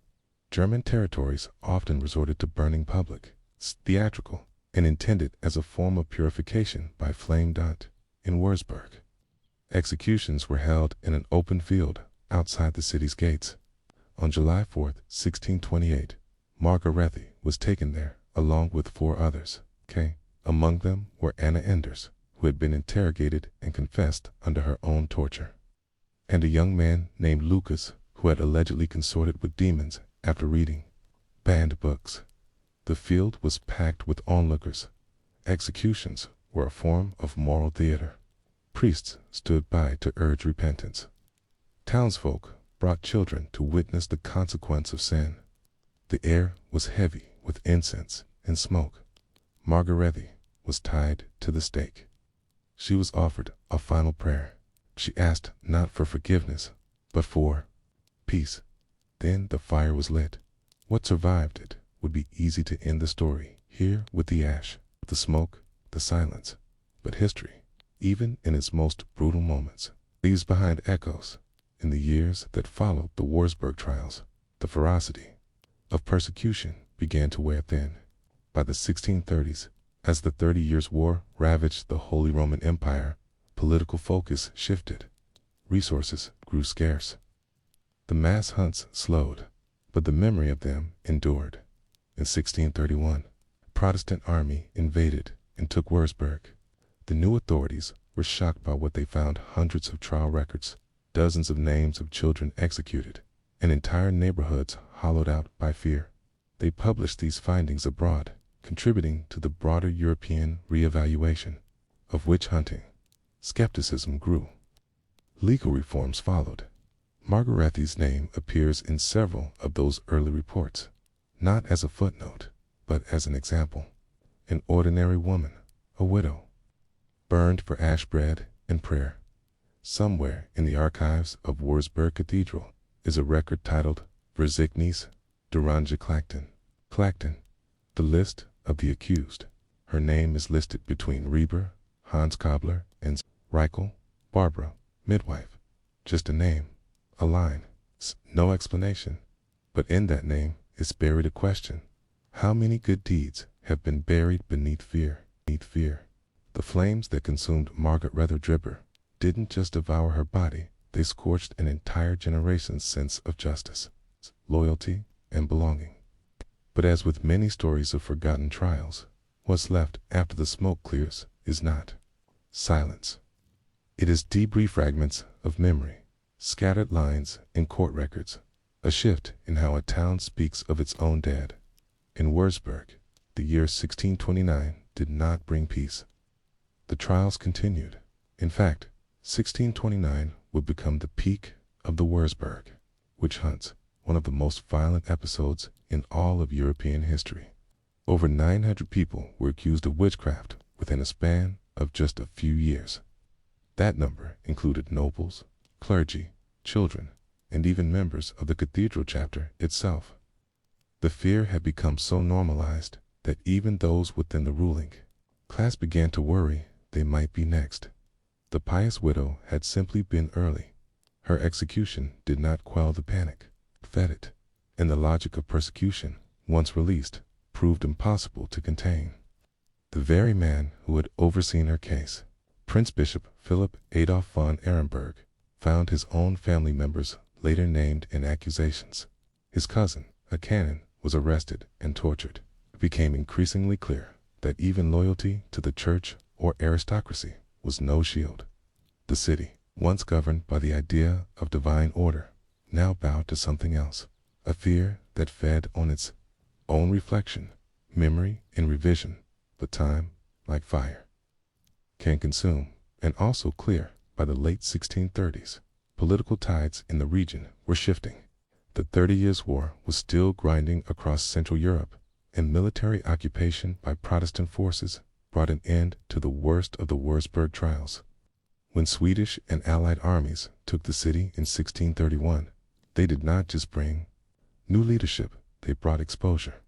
Speaker 1: German territories often resorted to burning public, theatrical, and intended as a form of purification by flame. In Wurzburg, executions were held in an open field outside the city's gates. On July 4, 1628, Margarethi was taken there along with 4 others. Among them were Anna Enders, who had been interrogated and confessed under her own torture, and a young man named Lucas, who had allegedly consorted with demons after reading banned books. The field was packed with onlookers. Executions were a form of moral theater. Priests stood by to urge repentance. Townsfolk brought children to witness the consequence of sin. The air was heavy with incense and smoke. Margarethi was tied to the stake. She was offered a final prayer. She asked not for forgiveness, but for peace. Then the fire was lit. What survived it would be easy to end the story here with the ash, the smoke, the silence. But history, even in its most brutal moments, leaves behind echoes. In the years that followed the Wurzburg trials, the ferocity of persecution began to wear thin. By the 1630s, as the 30 Years' War ravaged the Holy Roman Empire, political focus shifted. Resources grew scarce. The mass hunts slowed, but the memory of them endured. In 1631, a Protestant army invaded and took Wurzburg. The new authorities were shocked by what they found: hundreds of trial records, dozens of names of children executed, and entire neighborhoods hollowed out by fear. They published these findings abroad, contributing to the broader European reevaluation of witch hunting. Skepticism grew. Legal reforms followed. Margarethi's name appears in several of those early reports, not as a footnote, but as an example. An ordinary woman, a widow, burned for ash bread and prayer. Somewhere in the archives of Wurzburg Cathedral is a record titled Verzeichnis Duranja Clackton. Clackton, the list of the accused. Her name is listed between Reber, Hans Cobbler, and Reichel, Barbara, midwife. Just a name, a line, no explanation. But in that name is buried a question. How many good deeds have been buried beneath fear? The flames that consumed Margaret Dribber didn't just devour her body, they scorched an entire generation's sense of justice, loyalty, and belonging. But as with many stories of forgotten trials, what's left after the smoke clears is not silence. It is debris fragments of memory, scattered lines in court records, a shift in how a town speaks of its own dead. In Wurzburg, the year 1629 did not bring peace. The trials continued. In fact, 1629 would become the peak of the Wurzburg witch hunts, one of the most violent episodes in all of European history. Over 900 people were accused of witchcraft within a span of just a few years. That number included nobles, clergy, children, and even members of the cathedral chapter itself. The fear had become so normalized that even those within the ruling class began to worry they might be next. The pious widow had simply been early. Her execution did not quell the panic, fed it, and the logic of persecution, once released, proved impossible to contain. The very man who had overseen her case, Prince Bishop Philip Adolf von Ehrenberg, found his own family members later named in accusations. His cousin, a canon, was arrested and tortured. It became increasingly clear that even loyalty to the church or aristocracy was no shield. The city, once governed by the idea of divine order, now bowed to something else, a fear that fed on its own reflection, memory, and revision. But time, like fire, can consume. And also clear, by the late 1630s, political tides in the region were shifting. The 30 Years' War was still grinding across Central Europe, and military occupation by Protestant forces brought an end to the worst of the Wurzburg trials. When Swedish and Allied armies took the city in 1631, they did not just bring new leadership, they brought exposure.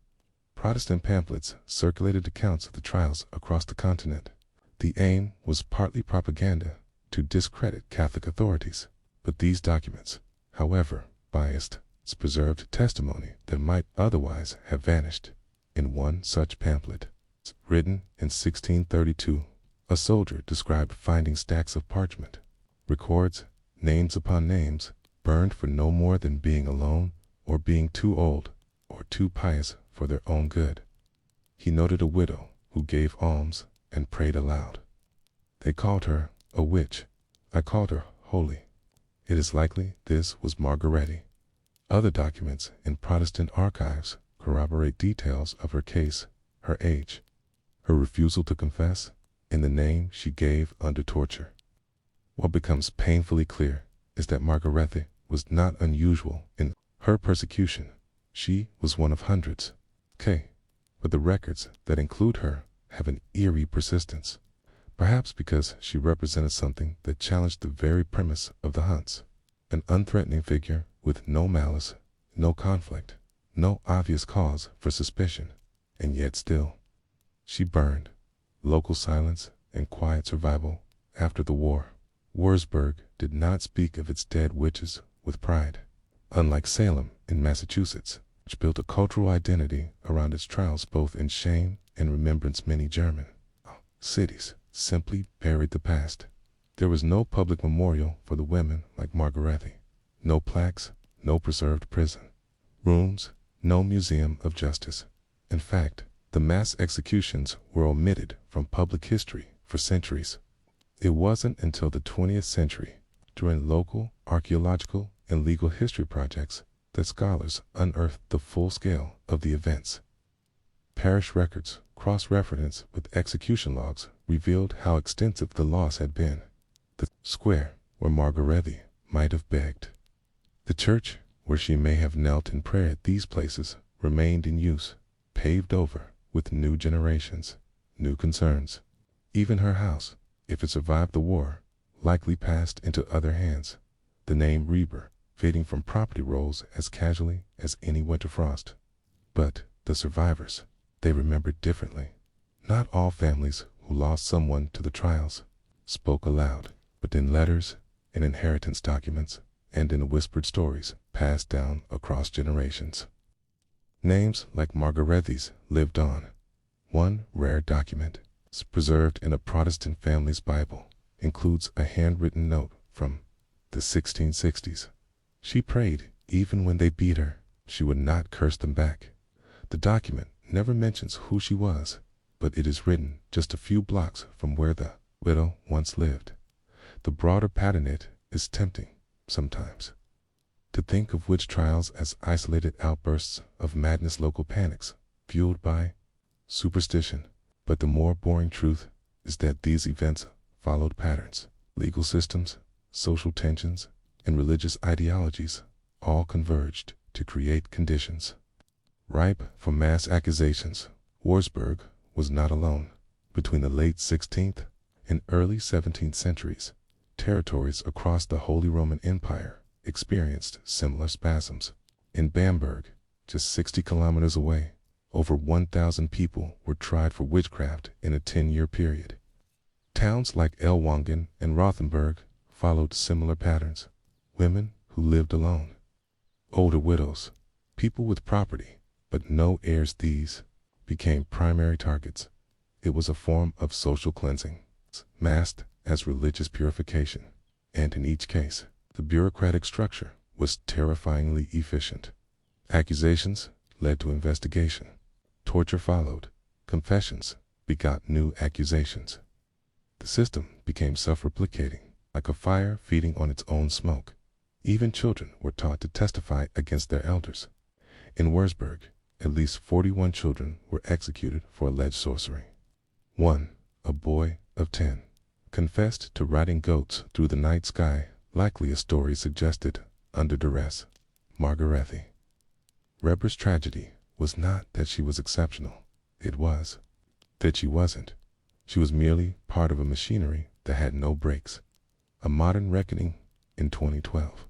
Speaker 1: Protestant pamphlets circulated accounts of the trials across the continent. The aim was partly propaganda to discredit Catholic authorities, but these documents, however biased, preserved testimony that might otherwise have vanished. In one such pamphlet, written in 1632, a soldier described finding stacks of parchment, records, names upon names, burned for no more than being alone or being too old or too pious for their own good. He noted a widow who gave alms and prayed aloud. They called her a witch. I called her holy. It is likely this was Margaretti. Other documents in Protestant archives corroborate details of her case, her age, her refusal to confess, and the name she gave under torture. What becomes painfully clear is that Margaretti was not unusual in her persecution. She was one of hundreds. But the records that include her have an eerie persistence, perhaps because she represented something that challenged the very premise of the hunts. An unthreatening figure with no malice, no conflict, no obvious cause for suspicion, and yet still, she burned. Local silence and quiet survival after the war. Wurzburg did not speak of its dead witches with pride. Unlike Salem in Massachusetts, which built a cultural identity around its trials both in shame and remembrance, many German cities simply buried the past. There was no public memorial for the women like Margarethi, no plaques, no preserved prison rooms, no museum of justice. In fact, the mass executions were omitted from public history for centuries. It wasn't until the 20th century, during local archaeological and legal history projects, that scholars unearthed the full scale of the events. Parish records, cross-reference with execution logs, revealed how extensive the loss had been. The square where Margarethi might have begged, the church where she may have knelt in prayer at these places, remained in use, paved over with new generations, new concerns. Even her house, if it survived the war, likely passed into other hands, the name Reber fading from property rolls as casually as any winter frost. But the survivors, they remembered differently. Not all families who lost someone to the trials spoke aloud, but in letters, in inheritance documents, and in whispered stories passed down across generations. Names like Margarethi's lived on. One rare document, preserved in a Protestant family's Bible, includes a handwritten note from the 1660s. She prayed, even when they beat her, she would not curse them back. The document never mentions who she was, but it is written just a few blocks from where the widow once lived. The broader pattern it is tempting, sometimes, to think of witch trials as isolated outbursts of madness, local panics, fueled by superstition. But the more boring truth is that these events followed patterns. Legal systems, social tensions, and religious ideologies all converged to create conditions ripe for mass accusations. Wurzburg was not alone. Between the late 16th and early 17th centuries, territories across the Holy Roman Empire experienced similar spasms. In Bamberg, just 60 kilometers away, over 1,000 people were tried for witchcraft in a 10-year period. Towns like Ellwangen and Rothenburg followed similar patterns. Women who lived alone, older widows, people with property but no heirs, these became primary targets. It was a form of social cleansing, masked as religious purification, and in each case, the bureaucratic structure was terrifyingly efficient. Accusations led to investigation. Torture followed. Confessions begot new accusations. The system became self-replicating, like a fire feeding on its own smoke. Even children were taught to testify against their elders. In Wurzburg, at least 41 children were executed for alleged sorcery. One, a boy of 10, confessed to riding goats through the night sky, likely a story suggested under duress. Margarethi. Reber's tragedy was not that she was exceptional. It was that she wasn't. She was merely part of a machinery that had no brakes. A modern reckoning in 2012.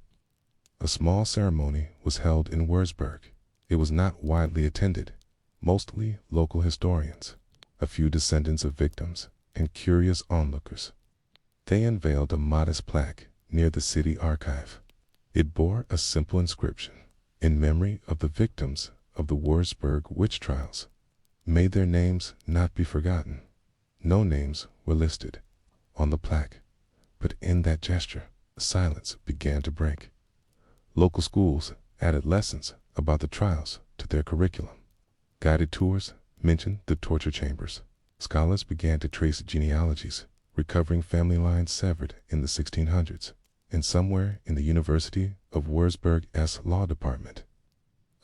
Speaker 1: A small ceremony was held in Wurzburg. It was not widely attended. Mostly local historians, a few descendants of victims, and curious onlookers. They unveiled a modest plaque near the city archive. It bore a simple inscription, in memory of the victims of the Wurzburg witch trials. May their names not be forgotten. No names were listed on the plaque, but in that gesture, silence began to break. Local schools added lessons about the trials to their curriculum. Guided tours mentioned the torture chambers. Scholars began to trace genealogies, recovering family lines severed in the 1600s, and somewhere in the University of Wurzburg's law department,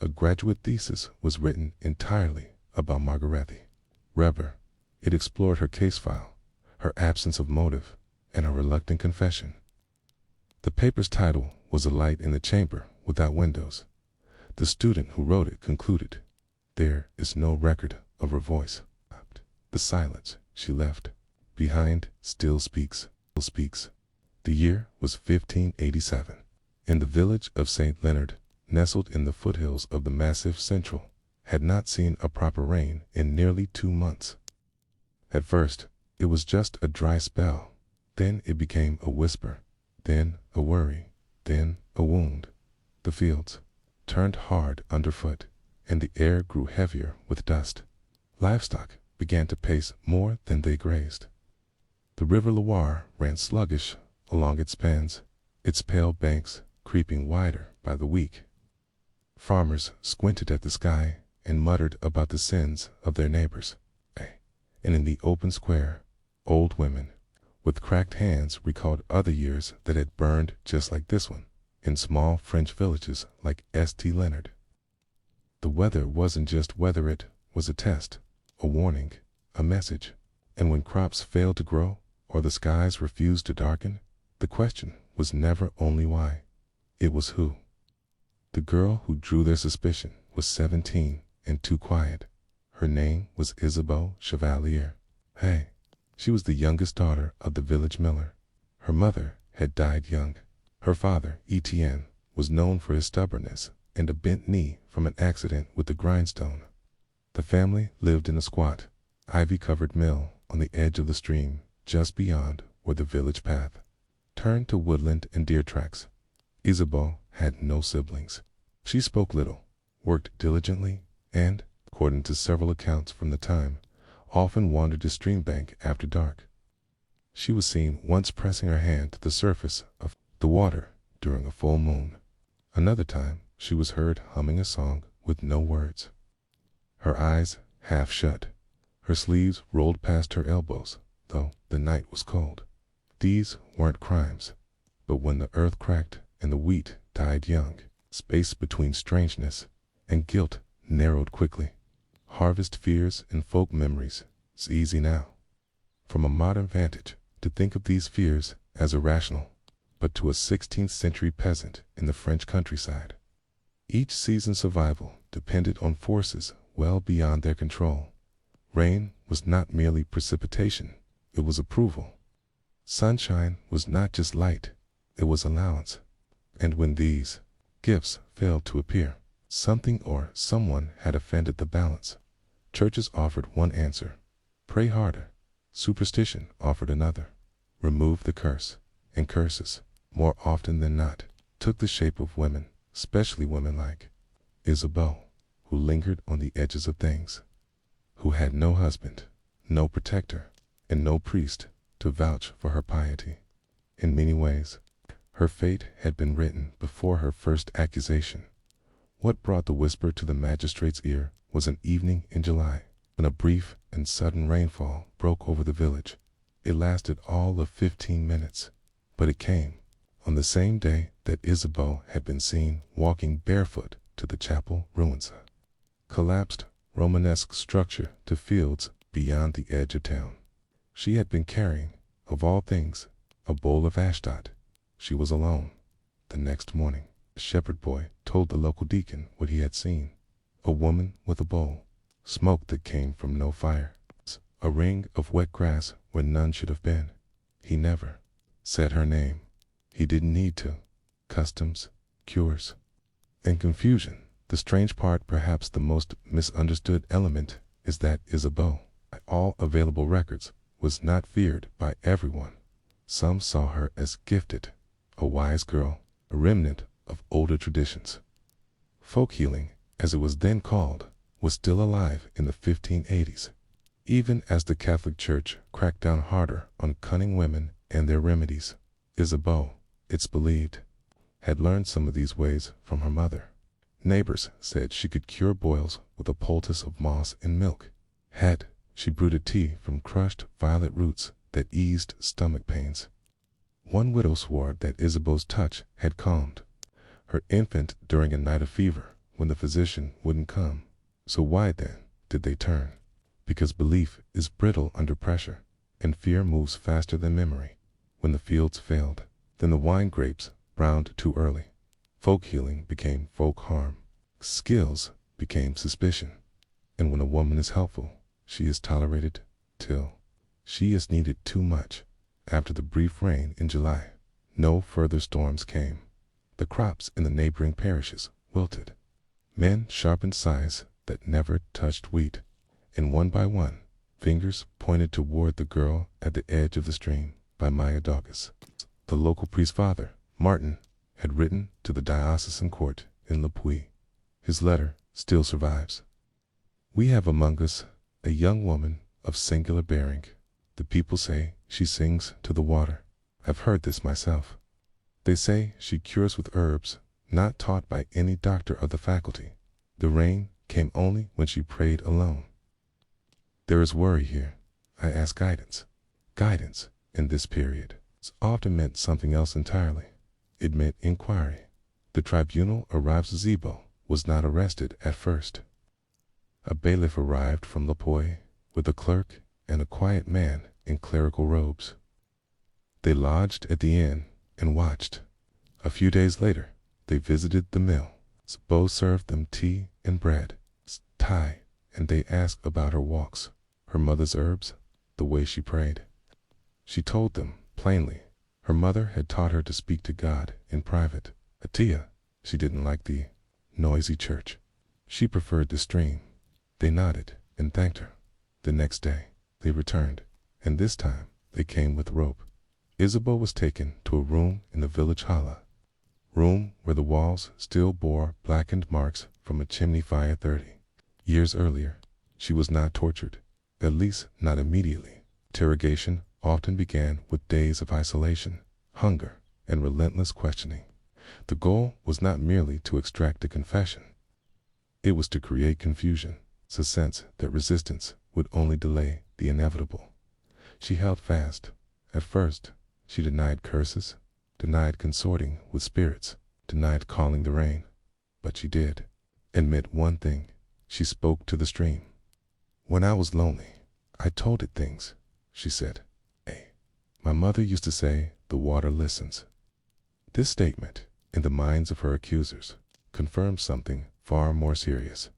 Speaker 1: a graduate thesis was written entirely about Margarethi. Reber. It explored her case file, her absence of motive, and her reluctant confession. The paper's title was A Light in the Chamber Without Windows. The student who wrote it concluded, there is no record of her voice. The silence she left behind still speaks. The year was 1587. In the village of St. Leonard, nestled in the foothills of the massive Central, had not seen a proper rain in nearly 2 months. At first, it was just a dry spell. Then it became a whisper, then a worry, then a wound. The fields turned hard underfoot, and the air grew heavier with dust. Livestock began to pace more than they grazed. The river Loire ran sluggish along its bends, its pale banks creeping wider by the week. Farmers squinted at the sky and muttered about the sins of their neighbors. And in the open square, old women with cracked hands recalled other years that had burned just like this one, in small French villages like St. Leonard. The weather wasn't just weather, it was a test, a warning, a message. And when crops failed to grow or the skies refused to darken, the question was never only why. It was who. The girl who drew their suspicion was 17 and too quiet. Her name was Isabeau Chevalier. She was the youngest daughter of the village miller. Her mother had died young. Her father, Etienne, was known for his stubbornness and a bent knee from an accident with the grindstone. The family lived in a squat, ivy-covered mill on the edge of the stream, just beyond where the village path turned to woodland and deer tracks. Isabeau had no siblings. She spoke little, worked diligently, and, according to several accounts from the time, often wandered the stream bank after dark. She was seen once pressing her hand to the surface of the water during a full moon. Another time, she was heard humming a song with no words. Her eyes half shut, her sleeves rolled past her elbows, though the night was cold. These weren't crimes, but when the earth cracked and the wheat died young, space between strangeness and guilt narrowed quickly. Harvest fears and folk memories. It's easy now, from a modern vantage, to think of these fears as irrational, but to a 16th century peasant in the French countryside, each season's survival depended on forces well beyond their control. Rain was not merely precipitation, it was approval. Sunshine was not just light, it was allowance. And when these gifts failed to appear, something or someone had offended the balance. Churches offered one answer: pray harder. Superstition offered another: remove the curse. And curses, more often than not, took the shape of women, especially women like Isabeau, who lingered on the edges of things, who had no husband, no protector, and no priest to vouch for her piety. In many ways, her fate had been written before her first accusation. What brought the whisper to the magistrate's ear was an evening in July, when a brief and sudden rainfall broke over the village. It lasted all of 15 minutes, but it came on the same day that Isabeau had been seen walking barefoot to the chapel ruins, a collapsed Romanesque structure to fields beyond the edge of town. She had been carrying, of all things, a bowl of ashdot. She was alone. The next morning, a shepherd boy told the local deacon what he had seen: a woman with a bowl, smoke that came from no fire, a ring of wet grass where none should have been. He never said her name. He didn't need to. Customs, cures, and confusion. The strange part, perhaps the most misunderstood element, is that Isabeau, by all available records, was not feared by everyone. Some saw her as gifted, a wise girl, a remnant of older traditions. Folk healing, as it was then called, was still alive in the 1580s, even as the Catholic Church cracked down harder on cunning women and their remedies. Isabeau, it's believed, had learned some of these ways from her mother. Neighbors said she could cure boils with a poultice of moss and milk. She brewed a tea from crushed violet roots that eased stomach pains. One widow swore that Isabeau's touch had calmed her infant during a night of fever when the physician wouldn't come. So why then did they turn? Because belief is brittle under pressure, and fear moves faster than memory. When the fields failed, then the wine grapes browned too early. Folk healing became folk harm. Skills became suspicion. And when a woman is helpful, she is tolerated till she is needed too much. After the brief rain in July, no further storms came. The crops in the neighboring parishes wilted. Men sharpened scythes that never touched wheat, and one by one, fingers pointed toward the girl at the edge of the stream by Maya Daugus. The local priest father, Martin, had written to the diocesan court in Le Puy. His letter still survives. We have among us a young woman of singular bearing. The people say she sings to the water. I've heard this myself. They say she cures with herbs not taught by any doctor of the faculty. The rain came only when she prayed alone. There is worry here. I ask guidance. Guidance, in this period, often meant something else entirely. It meant inquiry. The tribunal arrives. Zebo was not arrested at first. A bailiff arrived from Le Puy with a clerk and a quiet man in clerical robes. They lodged at the inn and watched. A few days later, they visited the mill. Zebo served them tea and bread, tie, and they asked about her walks, her mother's herbs, the way she prayed. She told them plainly her mother had taught her to speak to God in private. Atia, she didn't like the noisy church. She preferred the stream. They nodded and thanked her. The next day, they returned, and this time they came with rope. Isabeau was taken to a room in the village hala, room where the walls still bore blackened marks from a chimney fire 30 years earlier. She was not tortured, at least not immediately. Interrogation often began with days of isolation, hunger, and relentless questioning. The goal was not merely to extract a confession. It was to create confusion, a sense that resistance would only delay the inevitable. She held fast. At first, she denied curses, denied consorting with spirits, denied calling the rain. But she did admit one thing. She spoke to the stream. When I was lonely, I told it things, she said. Hey, my mother used to say, the water listens. This statement, in the minds of her accusers, confirmed something far more serious.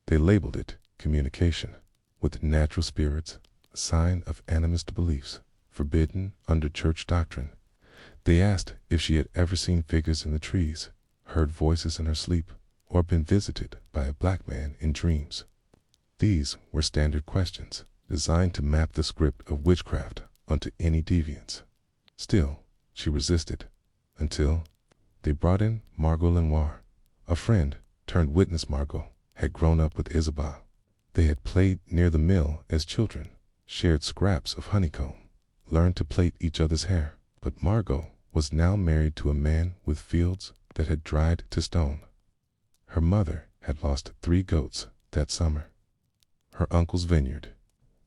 Speaker 1: They labeled it communication with natural spirits, a sign of animist beliefs, forbidden under church doctrine. They asked if she had ever seen figures in the trees, heard voices in her sleep, or been visited by a black man in dreams. These were standard questions, designed to map the script of witchcraft onto any deviance. Still, she resisted, until they brought in Margot Lenoir. A friend turned witness. Margot had grown up with Isabelle. They had played near the mill as children, shared scraps of honeycomb, learned to plait each other's hair. But Margot was now married to a man with fields that had dried to stone. Her mother had lost 3 goats that summer. Her uncle's vineyard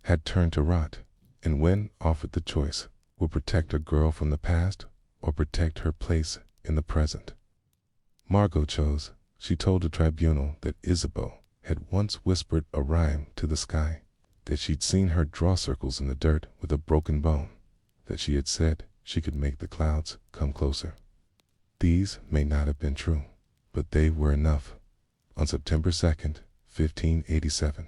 Speaker 1: had turned to rot, and when offered the choice, would protect a girl from the past or protect her place in the present. Margot chose. She told the tribunal that Isabeau had once whispered a rhyme to the sky, that she'd seen her draw circles in the dirt with a broken bone, that she had said she could make the clouds come closer. These may not have been true, but they were enough. On September 2nd, 1587,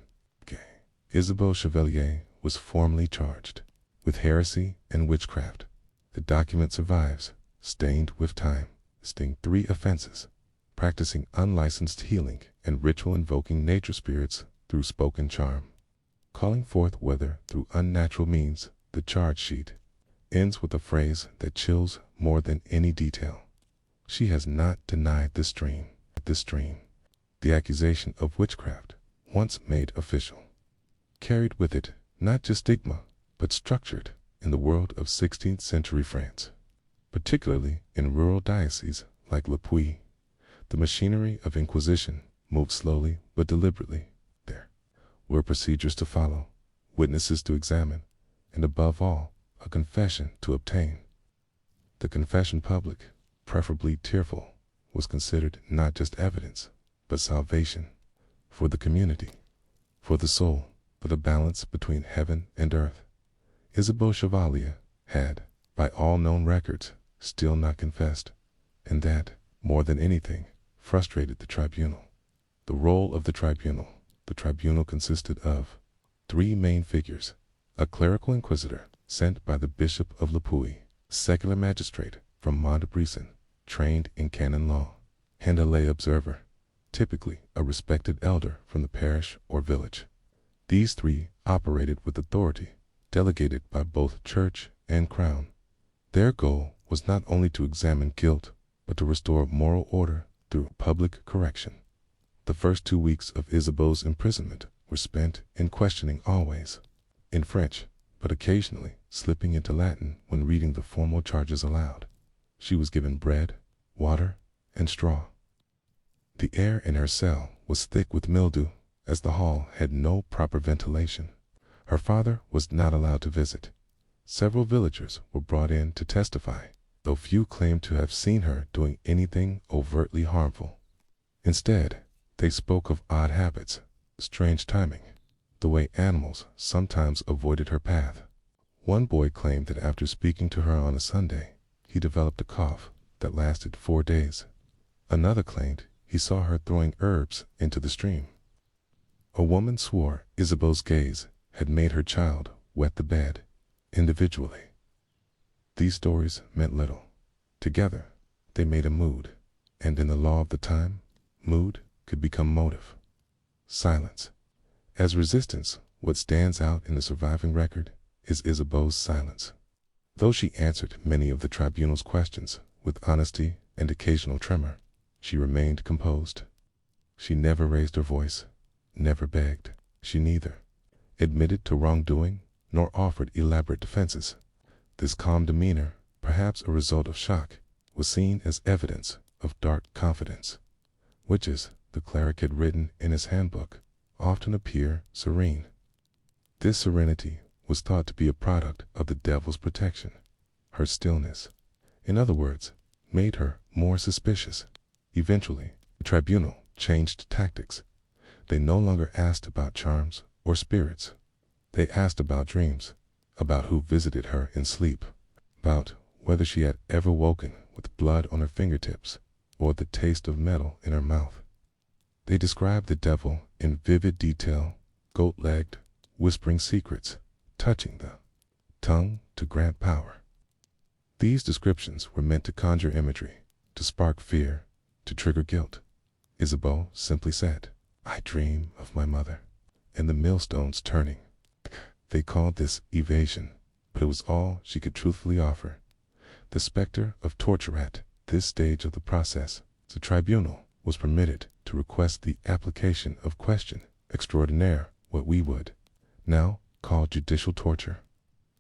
Speaker 1: Isabeau Chevalier was formally charged with heresy and witchcraft. The document survives, stained with time, listing 3 offenses: practicing unlicensed healing and ritual invoking nature spirits through spoken charm, calling forth weather through unnatural means. The charge sheet ends with a phrase that chills more than any detail. She has not denied the stream. The accusation of witchcraft, once made official, carried with it not just stigma, but structured in the world of 16th century France, particularly in rural dioceses like Le Puy. The machinery of Inquisition moved slowly but deliberately. There were procedures to follow, witnesses to examine, and above all, a confession to obtain. The confession, public, preferably tearful, was considered not just evidence, but salvation for the community, for the soul, for the balance between heaven and earth. Isabeau Chevalier had, by all known records, still not confessed, and that, more than anything, frustrated the tribunal. The role of the tribunal consisted of 3 main figures: a clerical inquisitor sent by the Bishop of Le Puy, a secular magistrate from Montbrison, trained in canon law, and a lay observer, typically a respected elder from the parish or village. These three operated with authority, delegated by both church and crown. Their goal was not only to examine guilt, but to restore moral order through public correction. The first 2 weeks of Isabeau's imprisonment were spent in questioning, always in French, but occasionally slipping into Latin when reading the formal charges aloud. She was given bread, water, and straw. The air in her cell was thick with mildew, as the hall had no proper ventilation. Her father was not allowed to visit. Several villagers were brought in to testify, though few claimed to have seen her doing anything overtly harmful. Instead, they spoke of odd habits, strange timing, the way animals sometimes avoided her path. One boy claimed that after speaking to her on a Sunday, he developed a cough that lasted 4 days. Another claimed he saw her throwing herbs into the stream. A woman swore Isabeau's gaze had made her child wet the bed individually. These stories meant little. Together, they made a mood, and in the law of the time, mood could become motive. Silence. As resistance, what stands out in the surviving record is Isabeau's silence. Though she answered many of the tribunal's questions with honesty and occasional tremor, she remained composed. She never raised her voice, never begged. She neither admitted to wrongdoing nor offered elaborate defenses. This calm demeanor, perhaps a result of shock, was seen as evidence of dark confidence. Witches, the cleric had written in his handbook, often appear serene. This serenity was thought to be a product of the devil's protection. Her stillness, in other words, made her more suspicious. Eventually, the tribunal changed tactics. They no longer asked about charms or spirits. They asked about dreams, about who visited her in sleep, about whether she had ever woken with blood on her fingertips or the taste of metal in her mouth. They described the devil in vivid detail, goat-legged, whispering secrets, touching the tongue to grant power. These descriptions were meant to conjure imagery, to spark fear, to trigger guilt. Isabeau simply said, "I dream of my mother," and the millstones turning. They called this evasion, but it was all she could truthfully offer. The specter of torture at this stage of the process, the tribunal was permitted to request the application of question extraordinaire, what we would now call judicial torture.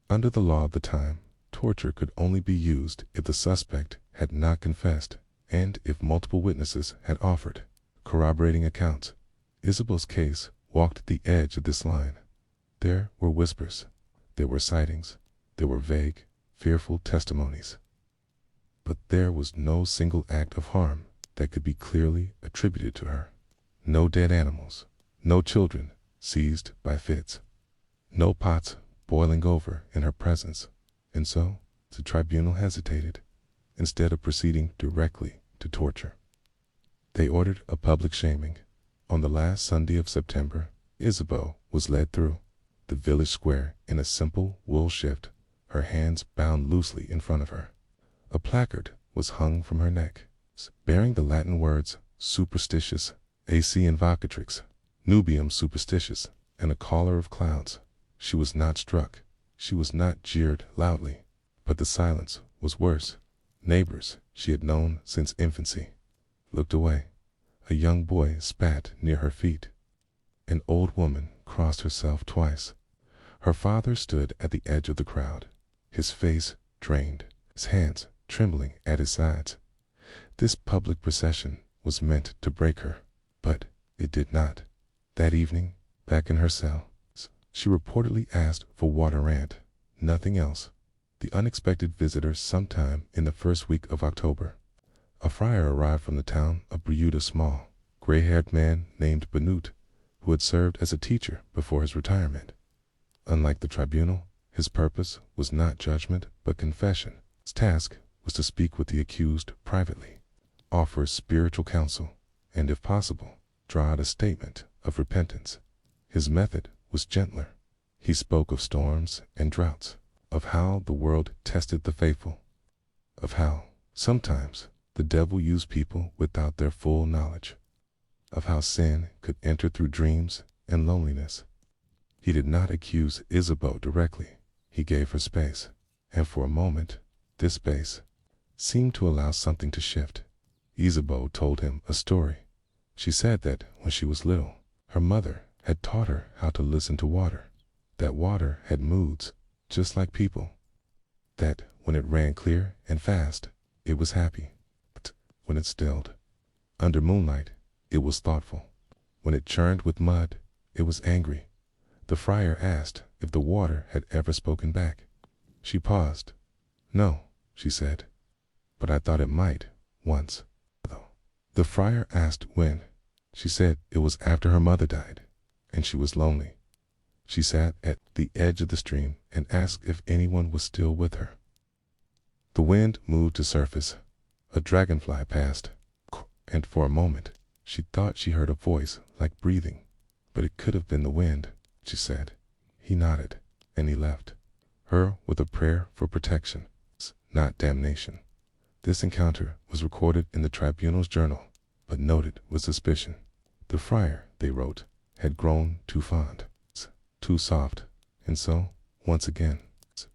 Speaker 1: Under the law of the time, torture could only be used if the suspect had not confessed and if multiple witnesses had offered corroborating accounts. Isabeau's case walked the edge of this line. There were whispers, there were sightings, there were vague, fearful testimonies. But there was no single act of harm that could be clearly attributed to her. No dead animals, no children seized by fits, no pots boiling over in her presence. And so, the tribunal hesitated, instead of proceeding directly to torture. They ordered a public shaming. On the last Sunday of September, Isabeau was led through the village square in a simple wool shift, her hands bound loosely in front of her. A placard was hung from her neck, bearing the Latin words superstitious, AC invocatrix, nubium superstitious, and a collar of clouds. She was not struck, she was not jeered loudly, but the silence was worse. Neighbors she had known since infancy looked away. A young boy spat near her feet. An old woman crossed herself twice. Her father stood at the edge of the crowd, his face drained, his hands trembling at his sides. This public procession was meant to break her, but it did not. That evening, back in her cell, she reportedly asked for water and nothing else. The unexpected visitor sometime in the first week of October. A friar arrived from the town of Brioude, a small, gray-haired man named Benut, who had served as a teacher before his retirement. Unlike the tribunal, his purpose was not judgment but confession. His task was to speak with the accused privately, offer spiritual counsel, and if possible, draw out a statement of repentance. His method was gentler. He spoke of storms and droughts, of how the world tested the faithful, of how, sometimes, the devil used people without their full knowledge. of how sin could enter through dreams and loneliness. He did not accuse Isabeau directly. He gave her space, and for a moment, this space seemed to allow something to shift. Isabeau told him a story. She said that when she was little, her mother had taught her how to listen to water, that water had moods, just like people, that when it ran clear and fast, it was happy, but when it stilled, under moonlight, it was thoughtful. When it churned with mud, it was angry. The friar asked if the water had ever spoken back. She paused. "No," she said, "but I thought it might, once." The friar asked when. She said it was after her mother died, and she was lonely. She sat at the edge of the stream and asked if anyone was still with her. The wind moved to surface. A dragonfly passed, and for a moment, she thought she heard a voice like breathing, but it could have been the wind, she said. He nodded, and he left her with a prayer for protection, not damnation. This encounter was recorded in the tribunal's journal, but noted with suspicion. The friar, they wrote, had grown too fond, too soft, and so, once again,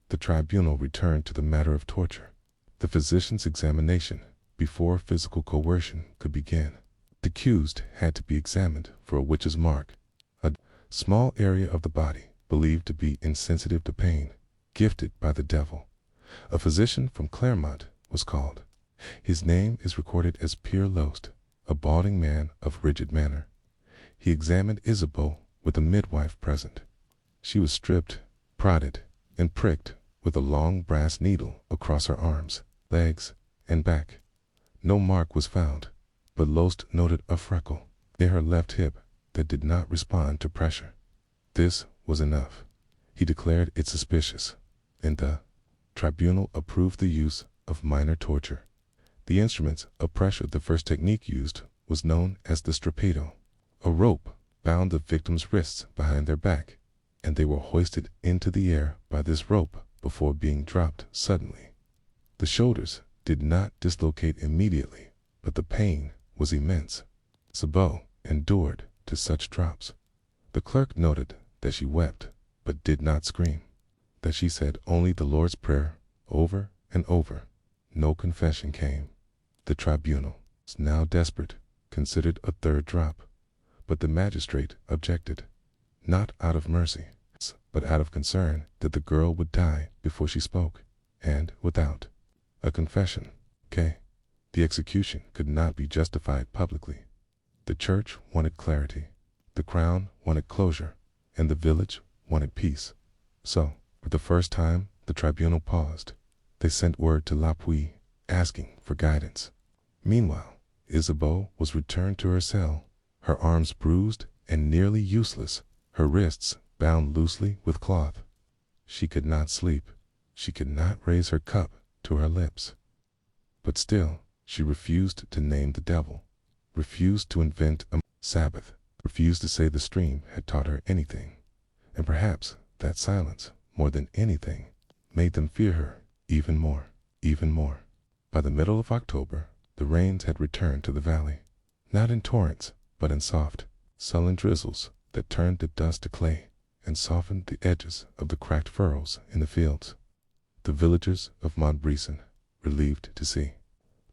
Speaker 1: the tribunal returned to the matter of torture. The physician's examination before physical coercion could begin. The accused had to be examined for a witch's mark, a small area of the body believed to be insensitive to pain, gifted by the devil. A physician from Clermont was called. His name is recorded as Pierre Lost, a balding man of rigid manner. He examined Isabeau with a midwife present. She was stripped, prodded, and pricked with a long brass needle across her arms, legs, and back. No mark was found, but Lost noted a freckle near her left hip that did not respond to pressure. This was enough. He declared it suspicious, and the tribunal approved the use of minor torture. The instruments of pressure, the first technique used, was known as the strappado. A rope bound the victim's wrists behind their back, and they were hoisted into the air by this rope before being dropped suddenly. The shoulders did not dislocate immediately, but the pain was immense. Isabeau endured to such drops. The clerk noted that she wept, but did not scream, that she said only the Lord's Prayer over and over. No confession came. The tribunal, now desperate, considered a third drop, but the magistrate objected, not out of mercy, but out of concern that the girl would die before she spoke, and without a confession. The execution could not be justified publicly. The church wanted clarity, the crown wanted closure, and the village wanted peace. So, for the first time, the tribunal paused. They sent word to Lapuis, asking for guidance. Meanwhile, Isabeau was returned to her cell, her arms bruised and nearly useless, her wrists bound loosely with cloth. She could not sleep. She could not raise her cup to her lips. But still, she refused to name the devil, refused to invent a Sabbath, refused to say the stream had taught her anything. And perhaps that silence, more than anything, made them fear her even more, even more. By the middle of October, the rains had returned to the valley, not in torrents, but in soft, sullen drizzles that turned the dust to clay and softened the edges of the cracked furrows in the fields. The villagers of Montbrison, relieved to see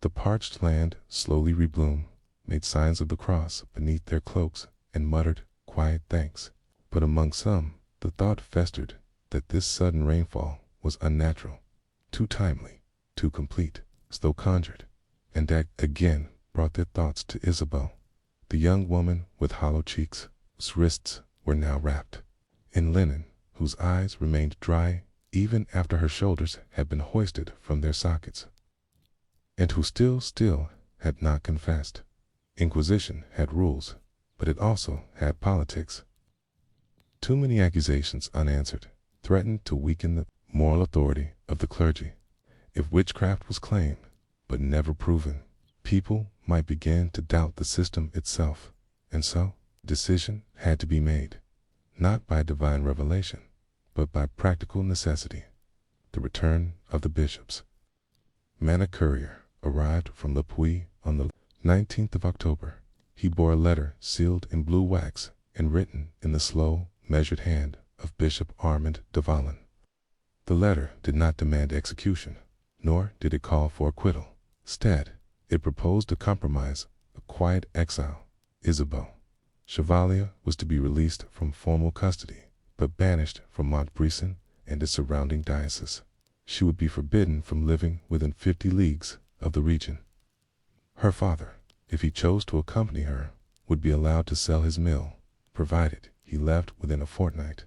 Speaker 1: the parched land slowly rebloom, made signs of the cross beneath their cloaks and muttered quiet thanks. But among some, the thought festered that this sudden rainfall was unnatural, too timely, too complete, as though conjured, and that again brought their thoughts to Isabeau, the young woman with hollow cheeks, whose wrists were now wrapped in linen, whose eyes remained dry even after her shoulders had been hoisted from their sockets, and who still had not confessed. Inquisition had rules, but it also had politics. Too many accusations unanswered threatened to weaken the moral authority of the clergy. If witchcraft was claimed, but never proven, people might begin to doubt the system itself, and so a decision had to be made, not by divine revelation, but by practical necessity. The return of the bishops. Man, a courier, arrived from Lapuis on the 19th of October. He bore a letter sealed in blue wax and written in the slow, measured hand of Bishop Armand de Valin. The letter did not demand execution, nor did it call for acquittal. Instead, it proposed a compromise, a quiet exile. Isabeau Chevalier was to be released from formal custody, but banished from Montbrison and its surrounding diocese. She would be forbidden from living within 50 leagues of the region. Her father, if he chose to accompany her, would be allowed to sell his mill, provided he left within a fortnight.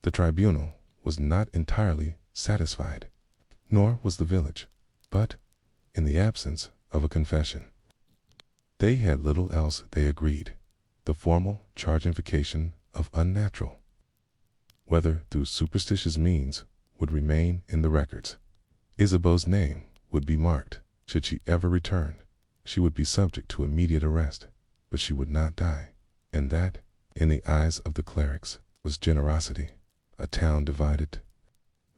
Speaker 1: The tribunal was not entirely satisfied, nor was the village, but, in the absence of a confession, they had little else they agreed: the formal chargification of unnatural, whether through superstitious means, would remain in the records. Isabeau's name would be marked. Should she ever return, she would be subject to immediate arrest, but she would not die. And that, in the eyes of the clerics, was generosity. A town divided.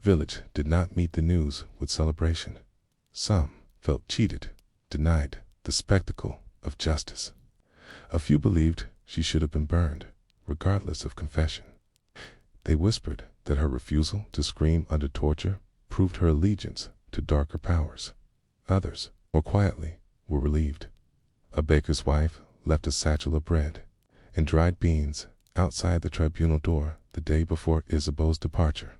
Speaker 1: Village did not meet the news with celebration. Some felt cheated, denied the spectacle of justice. A few believed she should have been burned, regardless of confession. They whispered that her refusal to scream under torture proved her allegiance to darker powers. Others, more quietly, were relieved. A baker's wife left a satchel of bread and dried beans outside the tribunal door the day before Isabeau's departure.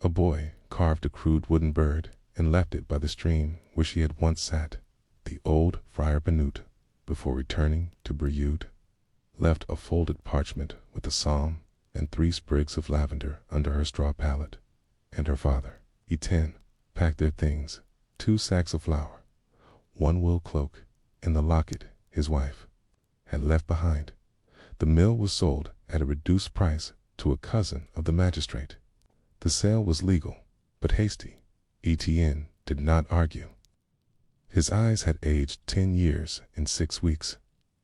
Speaker 1: A boy carved a crude wooden bird and left it by the stream where she had once sat. The old Friar Benute, before returning to Brioude, left a folded parchment with a psalm and 3 sprigs of lavender under her straw pallet. And her father, Etienne, packed their things: 2 sacks of flour, 1 wool cloak, and the locket his wife had left behind. The mill was sold at a reduced price to a cousin of the magistrate. The sale was legal, but hasty. Etienne did not argue. His eyes had aged 10 years in 6 weeks.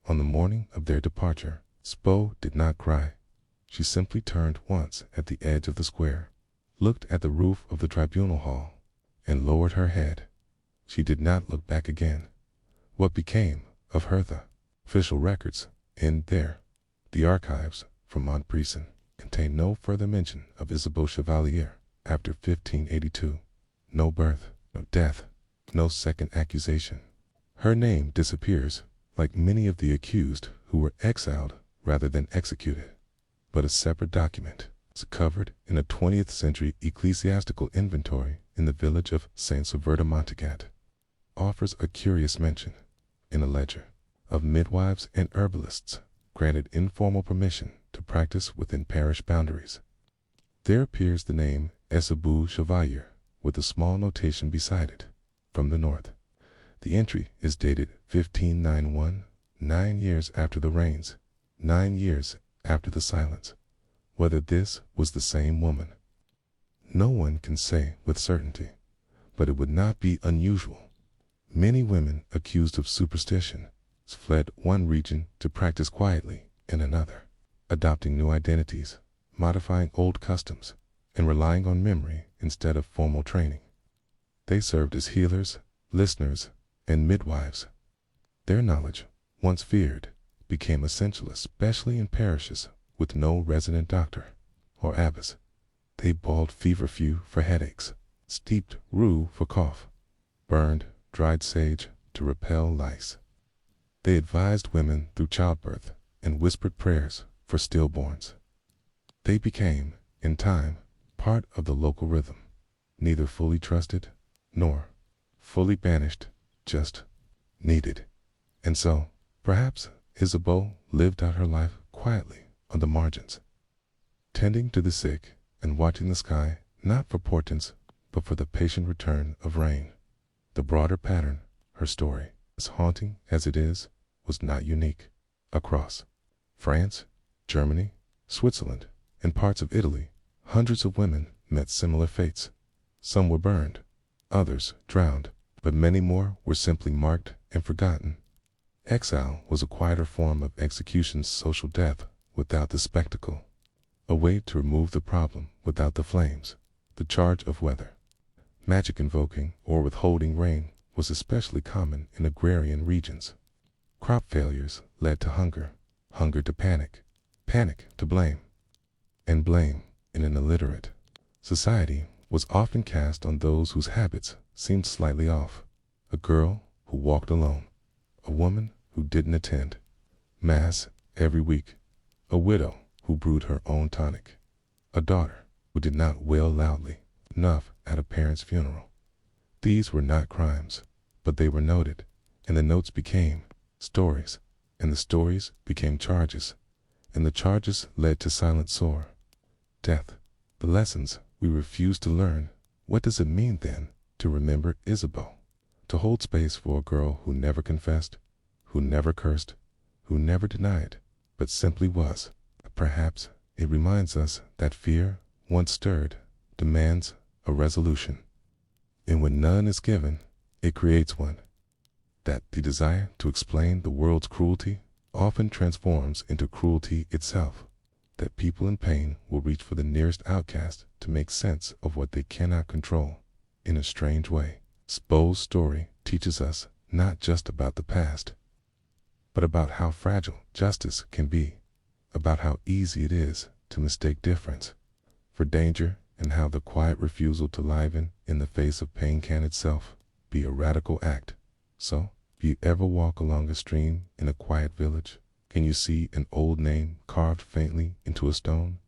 Speaker 1: On the morning of their departure, Spo did not cry. She simply turned once at the edge of the square, looked at the roof of the tribunal hall, and lowered her head. She did not look back again. What became of her? The official records end there. The archives from Montbrison contain no further mention of Isabeau Chevalier after 1582. No birth, no death, no second accusation. Her name disappears, like many of the accused who were exiled rather than executed. But a separate document is covered in a 20th century ecclesiastical inventory in the village of Saint-Sever-de-Montagat, offers a curious mention, in a ledger, of midwives and herbalists granted informal permission to practice within parish boundaries. There appears the name Isabeau Chevalier, with a small notation beside it, from the north. The entry is dated 1591, 9 years after the rains, 9 years after the silence. Whether this was the same woman, no one can say with certainty, but it would not be unusual. Many women accused of superstition fled one region to practice quietly in another, adopting new identities, modifying old customs, and relying on memory instead of formal training. They served as healers, listeners, and midwives. Their knowledge, once feared, became essential, especially in parishes with no resident doctor or abbess. They boiled feverfew for headaches, steeped rue for cough, burned dried sage to repel lice. They advised women through childbirth and whispered prayers for stillborns. They became, in time, part of the local rhythm, neither fully trusted nor fully banished, just needed. And so, perhaps, Isabeau lived out her life quietly on the margins, tending to the sick and watching the sky, not for portents, but for the patient return of rain. The broader pattern, her story, as haunting as it is, was not unique. Across France, Germany, Switzerland, and parts of Italy, hundreds of women met similar fates. Some were burned, others drowned, but many more were simply marked and forgotten. Exile was a quieter form of execution's social death without the spectacle, a way to remove the problem without the flames. The charge of weather, magic invoking or withholding rain was especially common in agrarian regions. Crop failures led to hunger, hunger to panic, panic to blame, and blame in an illiterate society was often cast on those whose habits seemed slightly off. A girl who walked alone, a woman who didn't attend Mass every week, a widow who brewed her own tonic, a daughter who did not wail loudly enough at a parent's funeral. These were not crimes, but they were noted, and the notes became stories, and the stories became charges, and the charges led to silent sore death. The lessons we refuse to learn. What does it mean then to remember Isabel? To hold space for a girl who never confessed, who never cursed, who never denied, but simply was. Perhaps it reminds us that fear, once stirred, demands a resolution. And when none is given, it creates one. That the desire to explain the world's cruelty often transforms into cruelty itself. That people in pain will reach for the nearest outcast to make sense of what they cannot control. In a strange way, Bo's story teaches us not just about the past, but about how fragile justice can be, about how easy it is to mistake difference for danger, and how the quiet refusal to liven in the face of pain can itself be a radical act. So, if you ever walk along a stream in a quiet village, can you see an old name carved faintly into a stone?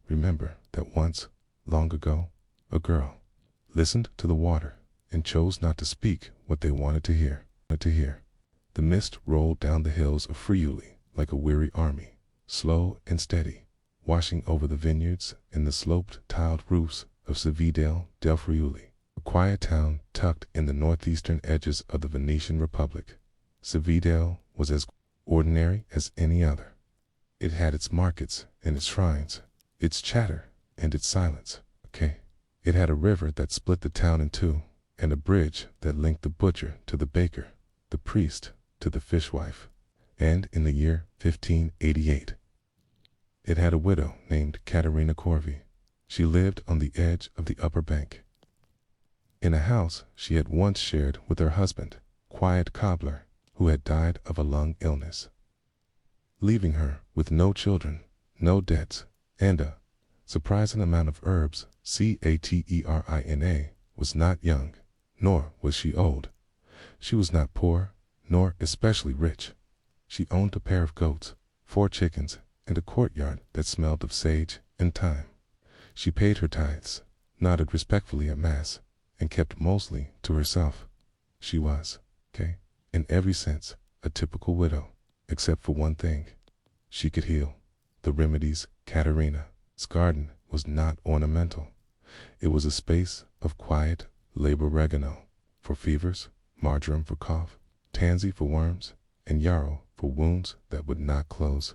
Speaker 1: Remember that once, long ago, a girl listened to the water and chose not to speak what they wanted to hear. The mist rolled down the hills of Friuli like a weary army, slow and steady, washing over the vineyards and the sloped tiled roofs of Cividale del Friuli, a quiet town tucked in the northeastern edges of the Venetian Republic. Cividale was as ordinary as any other. It had its markets and its shrines, its chatter and its silence. It had a river that split the town in two, and a bridge that linked the butcher to the baker, the priest to the fishwife. And in the year 1588, it had a widow named Caterina Corvi. She lived on the edge of the upper bank, in a house she had once shared with her husband, quiet cobbler, who had died of a lung illness, leaving her with no children, no debts, and a surprising amount of herbs. Caterina was not young, nor was she old. She was not poor, nor especially rich. She owned a pair of goats, 4 chickens, and a courtyard that smelled of sage and thyme. She paid her tithes, nodded respectfully at Mass, and kept mostly to herself. She was, in every sense, a typical widow, except for one thing. She could heal. The remedies Caterina's garden was not ornamental. It was a space of quiet labor oregano for fevers, marjoram for cough, tansy for worms, and yarrow for wounds that would not close.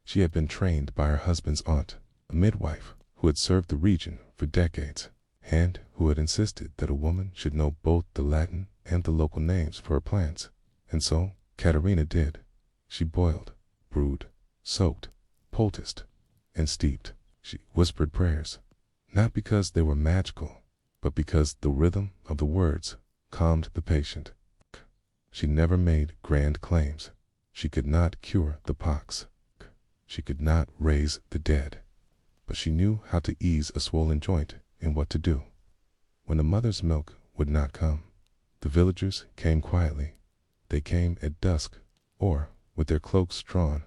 Speaker 1: She had been trained by her husband's aunt, a midwife who had served the region for decades, and who had insisted that a woman should know both the Latin and the local names for her plants. And so Caterina did. She boiled, brewed, soaked, poulticed, and steeped. She whispered prayers, not because they were magical, but because the rhythm of the words calmed the patient. She never made grand claims. She could not cure the pox. She could not raise the dead. But she knew how to ease a swollen joint and what to do. When the mother's milk would not come, the villagers came quietly. They came at dusk, or with their cloaks drawn,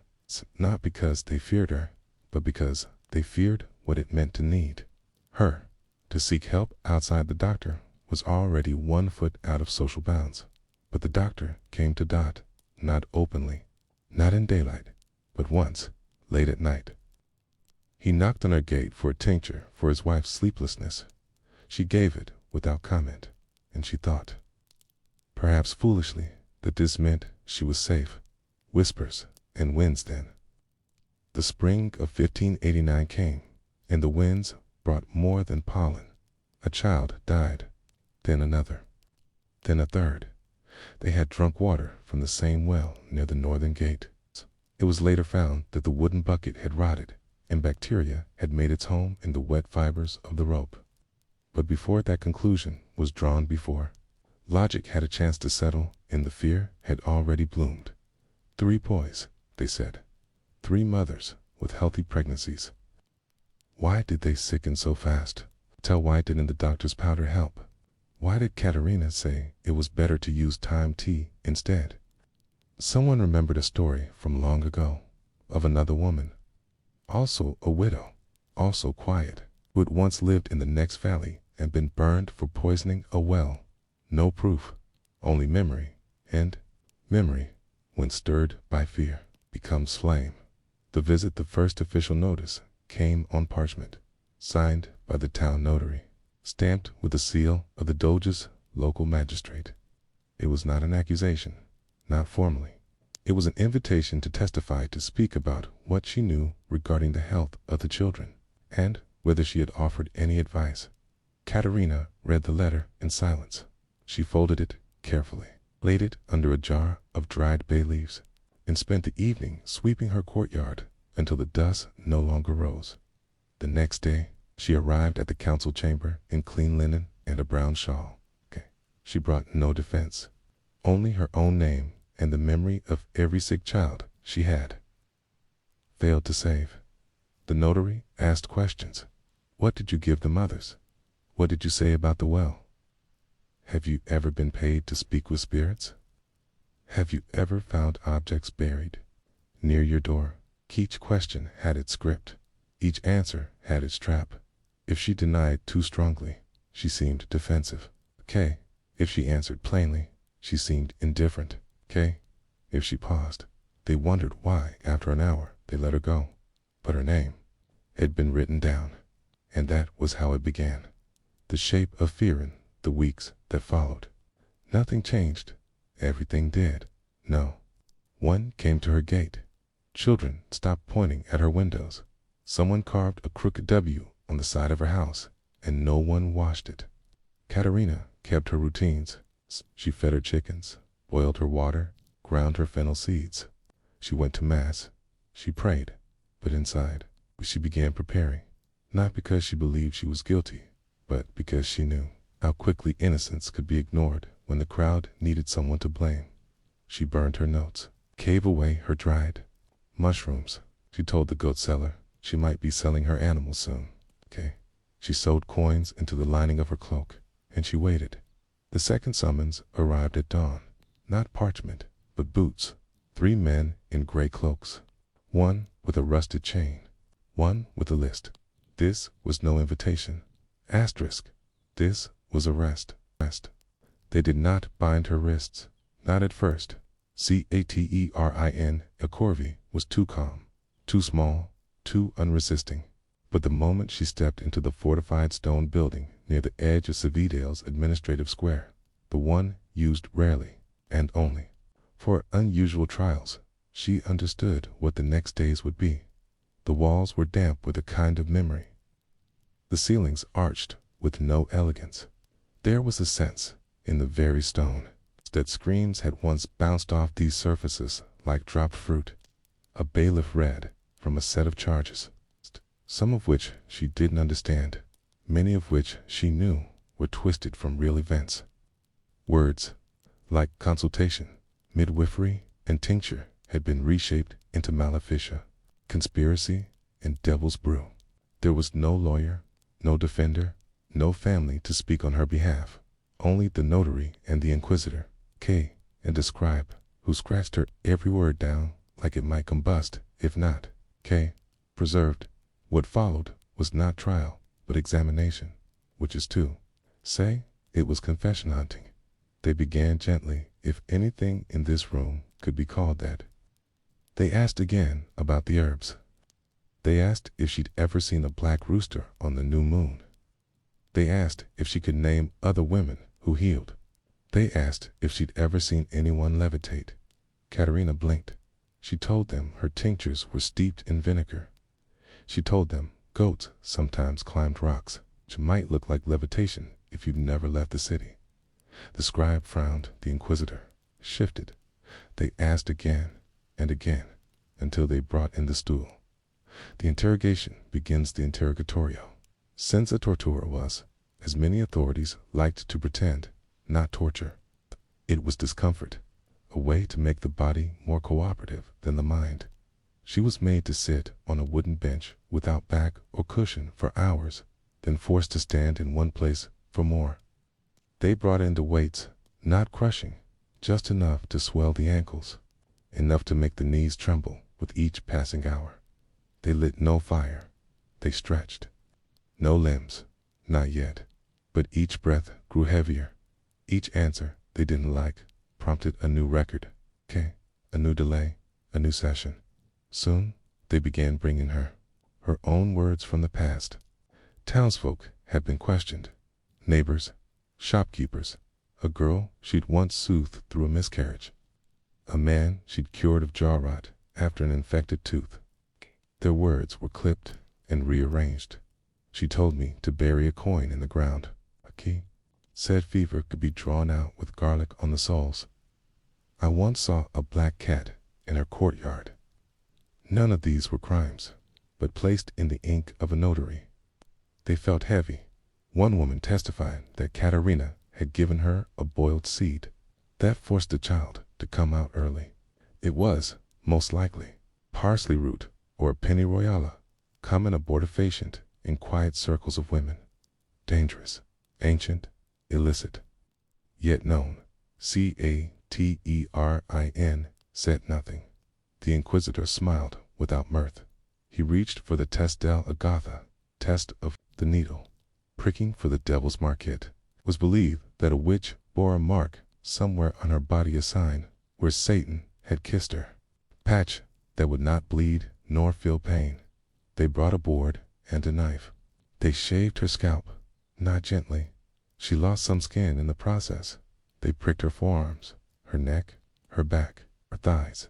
Speaker 1: not because they feared her, but because they feared what it meant to need her. To seek help outside the doctor was already 1 foot out of social bounds. But the doctor came to Dot, not openly, not in daylight, but once, late at night. He knocked on her gate for a tincture for his wife's sleeplessness. She gave it without comment, and she thought, perhaps foolishly, that this meant she was safe. Whispers and winds then. The spring of 1589 came, and the winds brought more than pollen. A child died, then another, then a third. They had drunk water from the same well near the northern gate. It was later found that the wooden bucket had rotted, and bacteria had made its home in the wet fibers of the rope. But before that conclusion was drawn, before logic had a chance to settle, and the fear had already bloomed. 3 boys, they said. 3 mothers with healthy pregnancies. Why did they sicken so fast? Tell why didn't the doctor's powder help? Why did Katerina say it was better to use thyme tea instead? Someone remembered a story from long ago of another woman, also a widow, also quiet, who had once lived in the next valley and been burned for poisoning a well. No proof, only memory, and memory, when stirred by fear, becomes flame. The first official notice came on parchment, signed by the town notary, stamped with the seal of the Doge's local magistrate. It was not an accusation, not formally. It was an invitation to testify, to speak about what she knew regarding the health of the children, and whether she had offered any advice. Katerina read the letter in silence. She folded it carefully, laid it under a jar of dried bay leaves, and spent the evening sweeping her courtyard until the dust no longer rose. The next day, she arrived at the council chamber in clean linen and a brown shawl. She brought no defense, only her own name and the memory of every sick child she had failed to save. The notary asked questions. What did you give the mothers? What did you say about the well? Have you ever been paid to speak with spirits? Have you ever found objects buried near your door? Each question had its script. Each answer had its trap. If she denied too strongly, she seemed defensive. If she answered plainly, she seemed indifferent. If she paused, they wondered why after an hour they let her go. But her name had been written down, and that was how it began. The shape of fear in the weeks that followed. Nothing changed. Everything did. No. One came to her gate. Children stopped pointing at her windows. Someone carved a crooked W on the side of her house, and no one washed it. Katerina kept her routines. She fed her chickens, boiled her water, ground her fennel seeds. She went to mass. She prayed. But inside, she began preparing, not because she believed she was guilty, but because she knew how quickly innocence could be ignored when the crowd needed someone to blame. She burned her notes, gave away her dried mushrooms. She told the goat seller she might be selling her animals soon. She sewed coins into the lining of her cloak, and she waited. The second summons arrived at dawn. Not parchment, but boots. 3 men in gray cloaks. One with a rusted chain. One with a list. This was no invitation. Asterisk. This was arrest. They did not bind her wrists. Not at first. Caterin. A corvée was too calm, too small, too unresisting. But the moment she stepped into the fortified stone building near the edge of Cividale's administrative square, the one used rarely and only for unusual trials, she understood what the next days would be. The walls were damp with a kind of memory. The ceilings arched with no elegance. There was a sense in the very stone that screams had once bounced off these surfaces like dropped fruit. A bailiff read from a set of charges, some of which she didn't understand, many of which she knew were twisted from real events. Words like consultation, midwifery, and tincture had been reshaped into maleficia, conspiracy, and devil's brew. There was no lawyer, no defender, no family to speak on her behalf, only the notary and the inquisitor, and the scribe, who scratched her every word down like it might combust, if not, preserved. What followed was not trial, but examination, which is to say, it was confession hunting. They began gently, if anything in this room could be called that. They asked again about the herbs. They asked if she'd ever seen a black rooster on the new moon. They asked if she could name other women who healed. They asked if she'd ever seen anyone levitate. Katerina blinked. She told them her tinctures were steeped in vinegar. She told them goats sometimes climbed rocks, which might look like levitation if you'd never left the city. The scribe frowned. The inquisitor shifted. They asked again and again until they brought in the stool. The interrogation begins the interrogatorio. Senza tortura was, as many authorities liked to pretend, not torture. It was discomfort. a way to make the body more cooperative than the mind. She was made to sit on a wooden bench without back or cushion for hours, then forced to stand in one place for more. They brought in the weights, not crushing, just enough to swell the ankles, enough to make the knees tremble with each passing hour. They lit no fire. They stretched. No limbs, not yet. But each breath grew heavier. Each answer they didn't like prompted a new record. A new delay, a new session. Soon, they began bringing her own words from the past. Townsfolk had been questioned. Neighbors, shopkeepers, a girl she'd once soothed through a miscarriage, a man she'd cured of jaw rot after an infected tooth. Their words were clipped and rearranged. She told me to bury a coin in the ground. A key said fever could be drawn out with garlic on the soles. I once saw a black cat in her courtyard. None of these were crimes, but placed in the ink of a notary. They felt heavy. One woman testified that Katerina had given her a boiled seed. That forced the child to come out early. It was, most likely, parsley root or pennyroyale, common abortifacient in quiet circles of women. Dangerous, ancient, illicit, yet known. Caterin said nothing. The inquisitor smiled without mirth. He reached for the test del Agatha, test of the needle. Pricking for the devil's mark, it was believed that a witch bore a mark somewhere on her body, a sign where Satan had kissed her. Patch that would not bleed nor feel pain. They brought a board and a knife. They shaved her scalp, not gently. She lost some skin in the process. They pricked her forearms, her neck, her back, her thighs.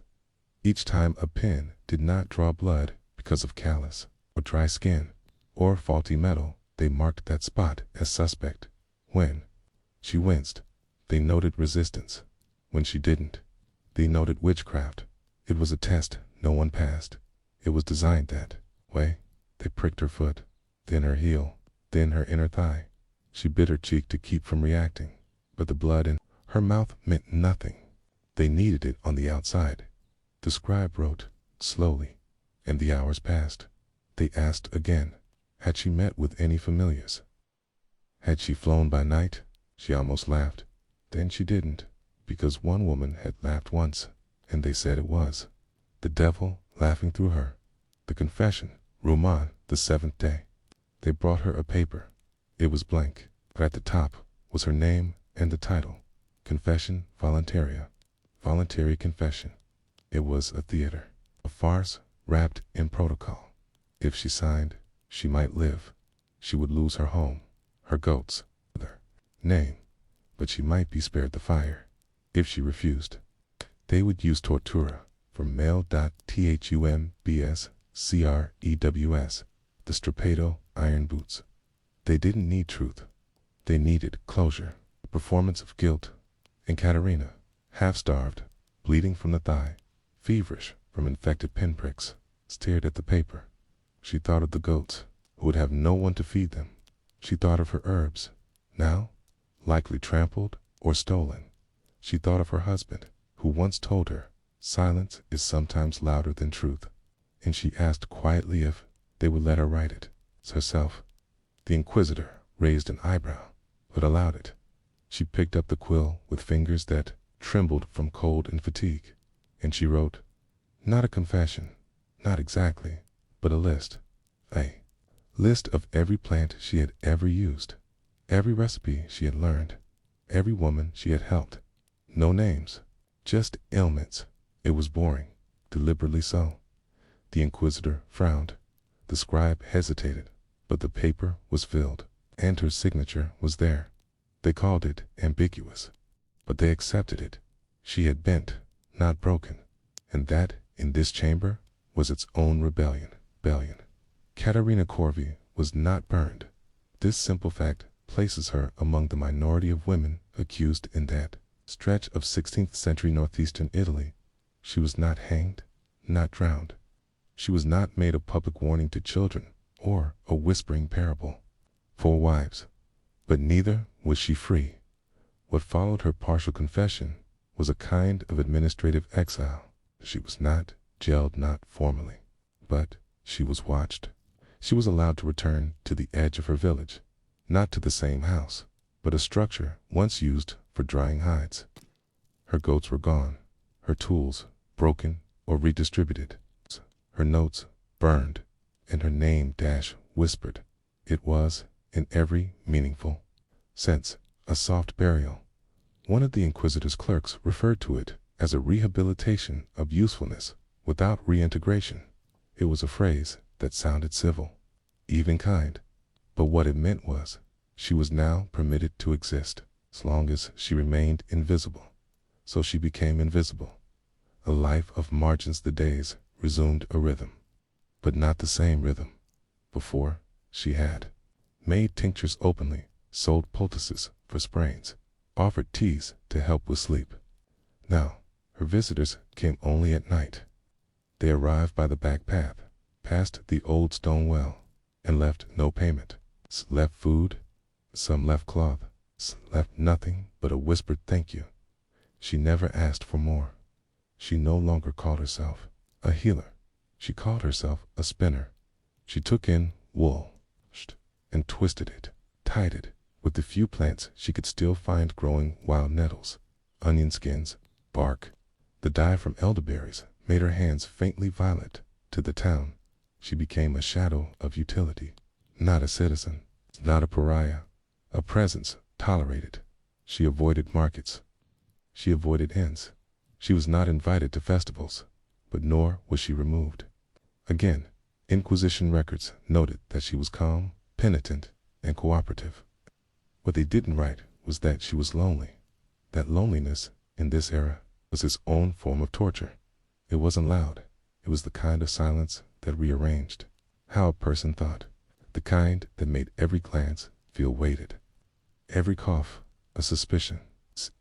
Speaker 1: Each time a pin did not draw blood because of callus, or dry skin, or faulty metal, they marked that spot as suspect. When she winced, they noted resistance. When she didn't, they noted witchcraft. It was a test no one passed. It was designed that way. They pricked her foot, then her heel, then her inner thigh. She bit her cheek to keep from reacting, but the blood in her mouth meant nothing. They needed it on the outside. The scribe wrote slowly, and the hours passed. They asked again, had she met with any familiars? Had she flown by night? She almost laughed. Then she didn't, because one woman had laughed once, and they said it was the devil laughing through her. The confession, Roman, the seventh day. They brought her a paper. It was blank, but at the top was her name and the title, Confession Voluntaria, Voluntary Confession. It was a theater, a farce wrapped in protocol. If she signed, she might live. She would lose her home, her goats, her name, but she might be spared the fire. If she refused, they would use tortura for male.thumbscrews, the Strapato iron boots. They didn't need truth. They needed closure, a performance of guilt. And Katerina, half-starved, bleeding from the thigh, feverish from infected pinpricks, stared at the paper. She thought of the goats, who would have no one to feed them. She thought of her herbs, now likely trampled or stolen. She thought of her husband, who once told her, silence is sometimes louder than truth. And she asked quietly if they would let her write it herself. The inquisitor raised an eyebrow, but allowed it. She picked up the quill with fingers that trembled from cold and fatigue, and she wrote, not a confession, not exactly, but a list. A list of every plant she had ever used, every recipe she had learned, every woman she had helped. No names, just ailments. It was boring, deliberately so. The inquisitor frowned. The scribe hesitated, but the paper was filled, and her signature was there. They called it ambiguous, but they accepted it. She had bent, not broken, and that, in this chamber, was its own rebellion. Katerina Corvi was not burned. This simple fact places her among the minority of women accused in that stretch of 16th century northeastern Italy. She was not hanged, not drowned. She was not made a public warning to children or a whispering parable for wives. But neither was she free. What followed her partial confession was a kind of administrative exile. She was not jailed, not formally, but she was watched. She was allowed to return to the edge of her village, not to the same house, but a structure once used for drying hides. Her goats were gone, her tools broken or redistributed, her notes burned, and her name whispered. It was, in every meaningful sense, a soft burial. One of the Inquisitor's clerks referred to it as a rehabilitation of usefulness without reintegration. It was a phrase that sounded civil, even kind, but what it meant was she was now permitted to exist as long as she remained invisible. So she became invisible. A life of margins. The days resumed a rhythm, but not the same rhythm. Before, she had made tinctures openly, sold poultices for sprains, offered teas to help with sleep. Now, her visitors came only at night. They arrived by the back path, past the old stone well, and left no payment. Left food, some left cloth, left nothing but a whispered thank you. She never asked for more. She no longer called herself a healer. She called herself a spinner. She took in wool and twisted it, tied it with the few plants she could still find growing: wild nettles, onion skins, bark. The dye from elderberries made her hands faintly violet. To the town, she became a shadow of utility, not a citizen, not a pariah, a presence tolerated. She avoided markets. She avoided inns. She was not invited to festivals, but nor was she removed. Again, Inquisition records noted that she was calm, penitent, and cooperative. What they didn't write was that she was lonely. That loneliness, in this era, was its own form of torture. It wasn't loud. It was the kind of silence that rearranged how a person thought, the kind that made every glance feel weighted, every cough a suspicion,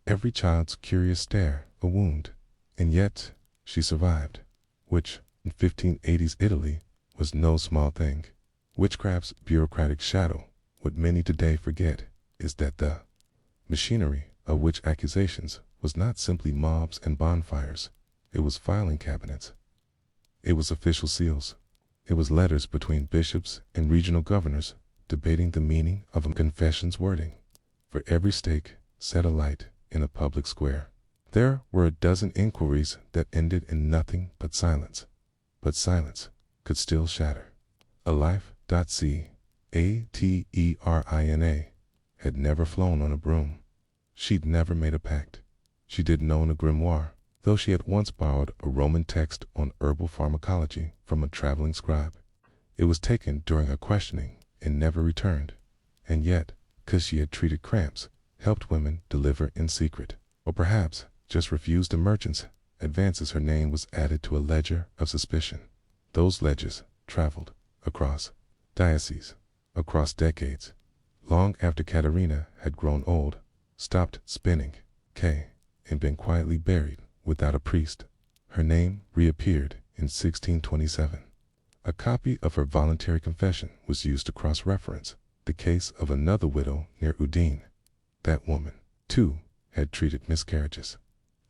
Speaker 1: every child's curious stare a wound. And yet, she survived, which, in 1580s Italy, was no small thing. Witchcraft's bureaucratic shadow, what many today forget, is that the machinery of witch accusations was not simply mobs and bonfires. It was filing cabinets. It was official seals. It was letters between bishops and regional governors debating the meaning of a confession's wording. For every stake set alight in a public square, there were a dozen inquiries that ended in nothing but silence. But silence could still shatter. A life.c. Aterina had never flown on a broom. She'd never made a pact. She didn't own a grimoire, though she had once borrowed a Roman text on herbal pharmacology from a traveling scribe. It was taken during her questioning and never returned. And yet, because she had treated cramps, helped women deliver in secret, or perhaps just refused a merchant's advances, her name was added to a ledger of suspicion. Those ledgers traveled across dioceses, across decades. Long after Caterina had grown old, stopped spinning, and been quietly buried without a priest, her name reappeared in 1627. A copy of her voluntary confession was used to cross-reference the case of another widow near Udine. That woman, too, had treated miscarriages,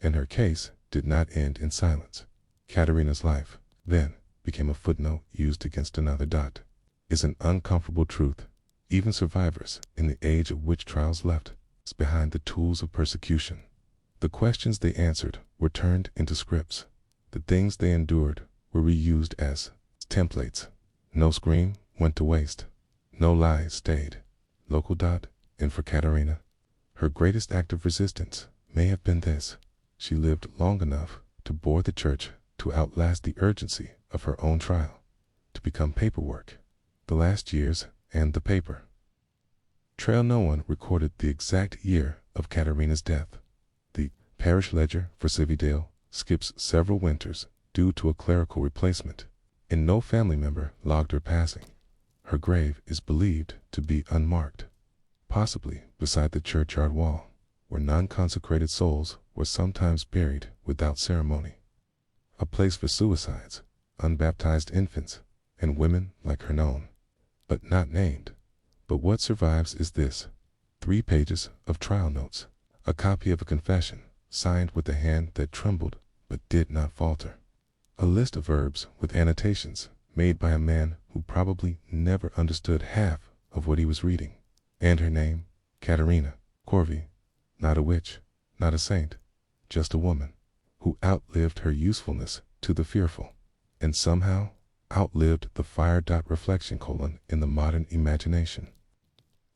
Speaker 1: and her case did not end in silence. Caterina's life, then, became a footnote used against another. Is an uncomfortable truth. Even survivors in the age of witch trials left behind the tools of persecution. The questions they answered were turned into scripts. The things they endured were reused as templates. No scream went to waste. No lie stayed. Local. And for Caterina, her greatest act of resistance may have been this: she lived long enough to bore the church, to outlast the urgency of her own trial, to become paperwork. The last years and the paper trail. No one recorded the exact year of Caterina's death. The parish ledger for Cividale skips several winters due to a clerical replacement, and no family member logged her passing. Her grave is believed to be unmarked, possibly beside the churchyard wall, where non-consecrated souls were sometimes buried without ceremony. A place for suicides, unbaptized infants, and women like her known, but not named. But what survives is this: 3 pages of trial notes, a copy of a confession, signed with a hand that trembled but did not falter. A list of verbs with annotations made by a man who probably never understood half of what he was reading. And her name, Katerina Corvi, not a witch, not a saint, just a woman who outlived her usefulness to the fearful, and somehow outlived the fire. Reflection: in the modern imagination.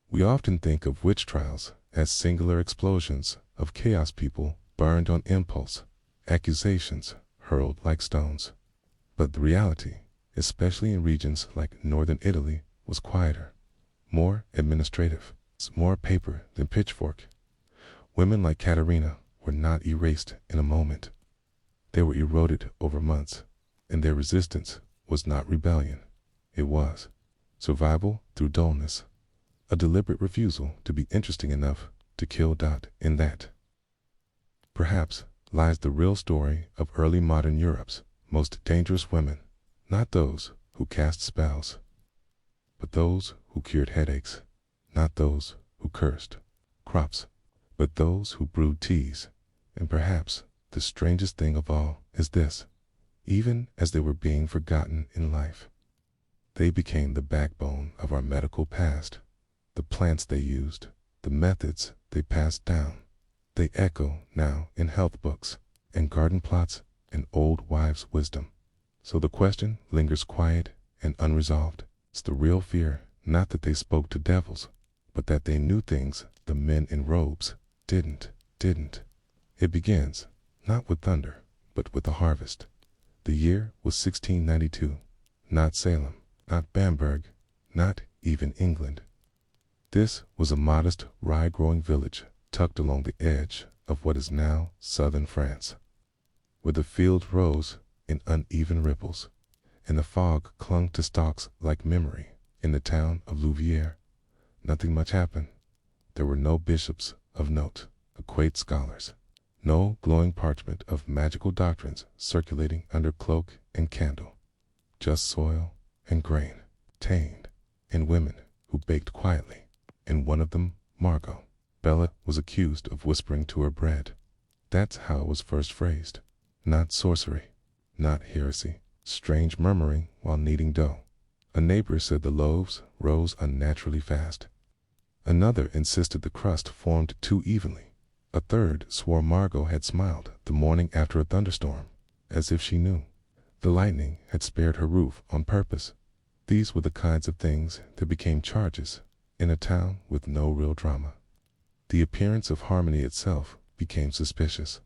Speaker 1: We often think of witch trials as singular explosions of chaos, people burned on impulse, accusations hurled like stones. But the reality, especially in regions like northern Italy, was quieter, more administrative, more paper than pitchfork. Women like Katerina were not erased in a moment. They were eroded over months, and their resistance was not rebellion. It was survival through dullness, a deliberate refusal to be interesting enough to kill. In that, perhaps, lies the real story of early modern Europe's most dangerous women, not those who cast spells, but those who cured headaches, not those who cursed crops, but those who brewed teas. And perhaps the strangest thing of all is this: even as they were being forgotten in life, they became the backbone of our medical past. The plants they used, the methods they passed down, they echo now in health books and garden plots and old wives' wisdom. So the question lingers quiet and unresolved. It's the real fear, not that they spoke to devils, but that they knew things the men in robes didn't. It begins not with thunder, but with a harvest. The year was 1692, not Salem, not Bamberg, not even England. This was a modest rye-growing village tucked along the edge of what is now southern France, where the field rose in uneven ripples, and the fog clung to stalks like memory. In the town of Louviers, nothing much happened. There were no bishops of note, equate scholars, no glowing parchment of magical doctrines circulating under cloak and candle, just soil and grain, tamed, and women who baked quietly. And one of them, Margot, Bella, was accused of whispering to her bread. That's how it was first phrased. Not sorcery, not heresy, strange murmuring while kneading dough. A neighbor said the loaves rose unnaturally fast. Another insisted the crust formed too evenly. A third swore Margot had smiled the morning after a thunderstorm, as if she knew the lightning had spared her roof on purpose. These were the kinds of things that became charges in a town with no real drama. The appearance of harmony itself became suspicious.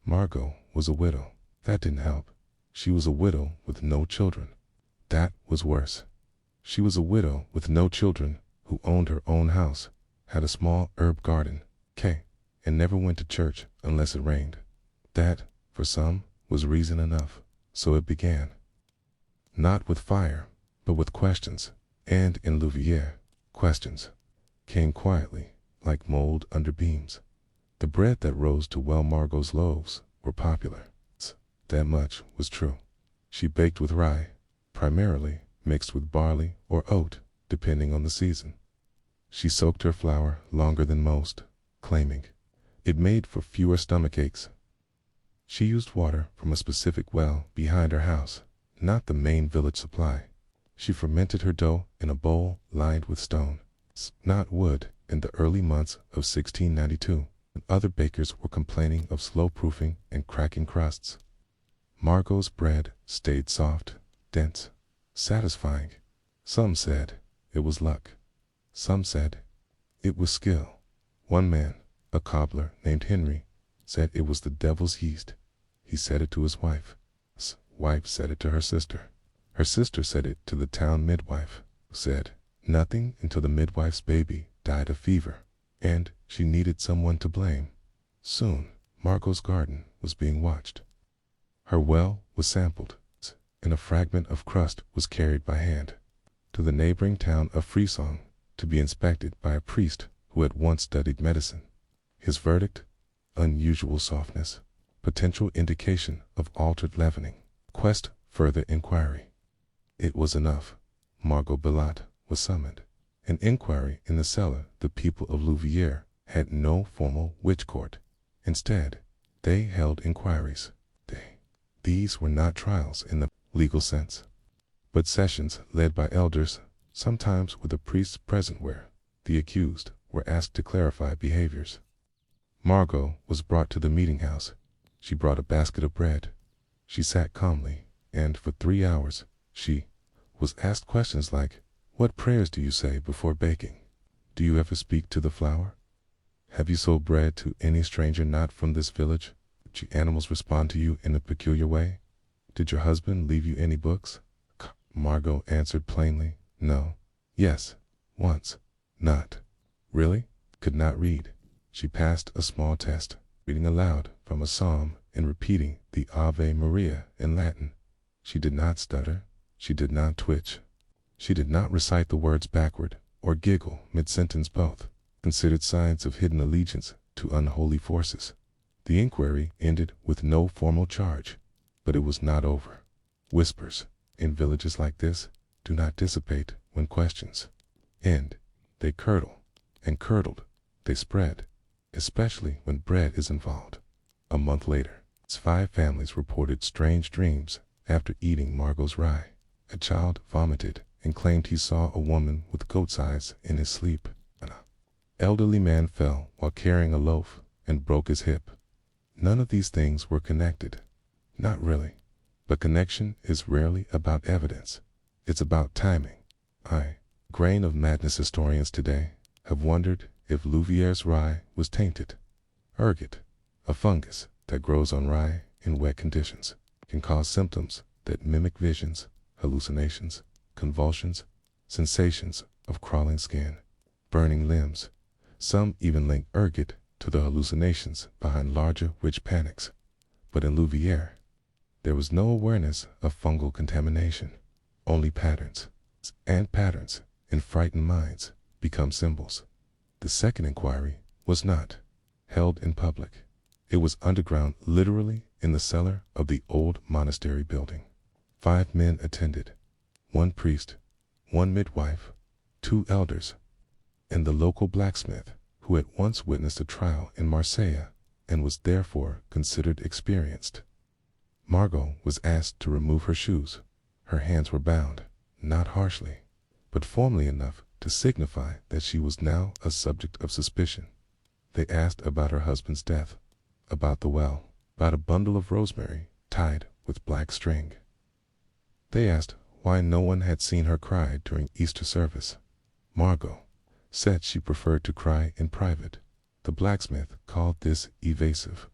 Speaker 1: Margot was a widow. That didn't help. She was a widow with no children. That was worse. She was a widow with no children who owned her own house, had a small herb garden, and never went to church unless it rained. That, for some, was reason enough. So it began. Not with fire, but with questions. And in Louviers, questions came quietly, like mold under beams. The bread that rose to Margot's loaves were popular. That much was true. She baked with rye, primarily mixed with barley or oat, depending on the season. She soaked her flour longer than most, claiming it made for fewer stomach aches. She used water from a specific well behind her house, not the main village supply. She fermented her dough in a bowl lined with stone, not wood. In the early months of 1692, when other bakers were complaining of slow proofing and cracking crusts, Margot's bread stayed soft, dense, satisfying. Some said it was luck. Some said it was skill. One man, a cobbler named Henry, said it was the devil's yeast. He said it to his wife. His wife said it to her sister. Her sister said it to the town midwife, who said nothing until the midwife's baby died of fever, and she needed someone to blame. Soon, Margot's garden was being watched. Her well was sampled, and a fragment of crust was carried by hand to the neighboring town of Frisson to be inspected by a priest who had once studied medicine. His verdict: unusual softness, potential indication of altered leavening. Quest further inquiry. It was enough. Margot Bellat was summoned. An inquiry in the cellar. The people of Louviers had no formal witch court. Instead, They held inquiries. These were not trials in the legal sense, but sessions led by elders, sometimes with a priest present where the accused were asked to clarify behaviors. Margot was brought to the meeting house. She brought a basket of bread. She sat calmly, and for 3 hours she was asked questions like, "What prayers do you say before baking? Do you ever speak to the flour? Have you sold bread to any stranger not from this village? Did your animals respond to you in a peculiar way? Did your husband leave you any books?" Margot answered plainly, "No." "Yes." "Once." "Not." "Really?" "Could not read." She passed a small test, reading aloud from a psalm and repeating the Ave Maria in Latin. She did not stutter. She did not twitch. She did not recite the words backward or giggle mid-sentence, both considered signs of hidden allegiance to unholy forces. The inquiry ended with no formal charge, but it was not over. Whispers in villages like this do not dissipate when questions end. They curdle, and curdled, they spread, especially when bread is involved. A month later, 5 families reported strange dreams after eating Margot's rye. A child vomited and claimed he saw a woman with goat's eyes in his sleep. An elderly man fell while carrying a loaf and broke his hip. None of these things were connected. Not really. But connection is rarely about evidence. It's about timing. Grain of madness historians today have wondered if Louviere's rye was tainted. Ergot, a fungus that grows on rye in wet conditions, can cause symptoms that mimic visions, hallucinations, convulsions, sensations of crawling skin, burning limbs. Some even link ergot to the hallucinations behind larger witch panics. But in Louviere, there was no awareness of fungal contamination, only patterns. And patterns in frightened minds become symbols. The second inquiry was not held in public. It was underground, literally in the cellar of the old monastery building. 5 men attended, 1 priest, 1 midwife, 2 elders, and the local blacksmith who had once witnessed a trial in Marseille and was therefore considered experienced. Margot was asked to remove her shoes. Her hands were bound, not harshly, but formally enough to signify that she was now a subject of suspicion. They asked about her husband's death, about the well, about a bundle of rosemary tied with black string. They asked why no one had seen her cry during Easter service. Margot said she preferred to cry in private. The blacksmith called this evasive.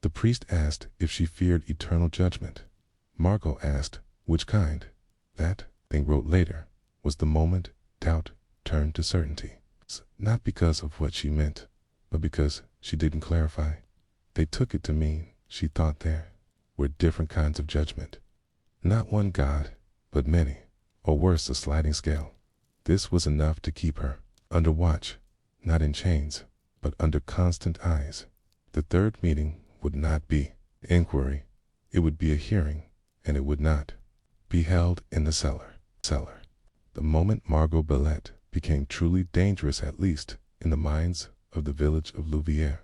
Speaker 1: The priest asked if she feared eternal judgment. Margot asked which kind. That, they wrote later, was the moment doubt turned to certainty. Not because of what she meant, but because she didn't clarify. They took it to mean she thought there were different kinds of judgment. Not one God, but many, or worse, a sliding scale. This was enough to keep her under watch, not in chains, but under constant eyes. The third meeting would not be inquiry. It would be a hearing, and it would not be held in the cellar. The moment Margot Bellet became truly dangerous, at least in the minds of the village of Louviere,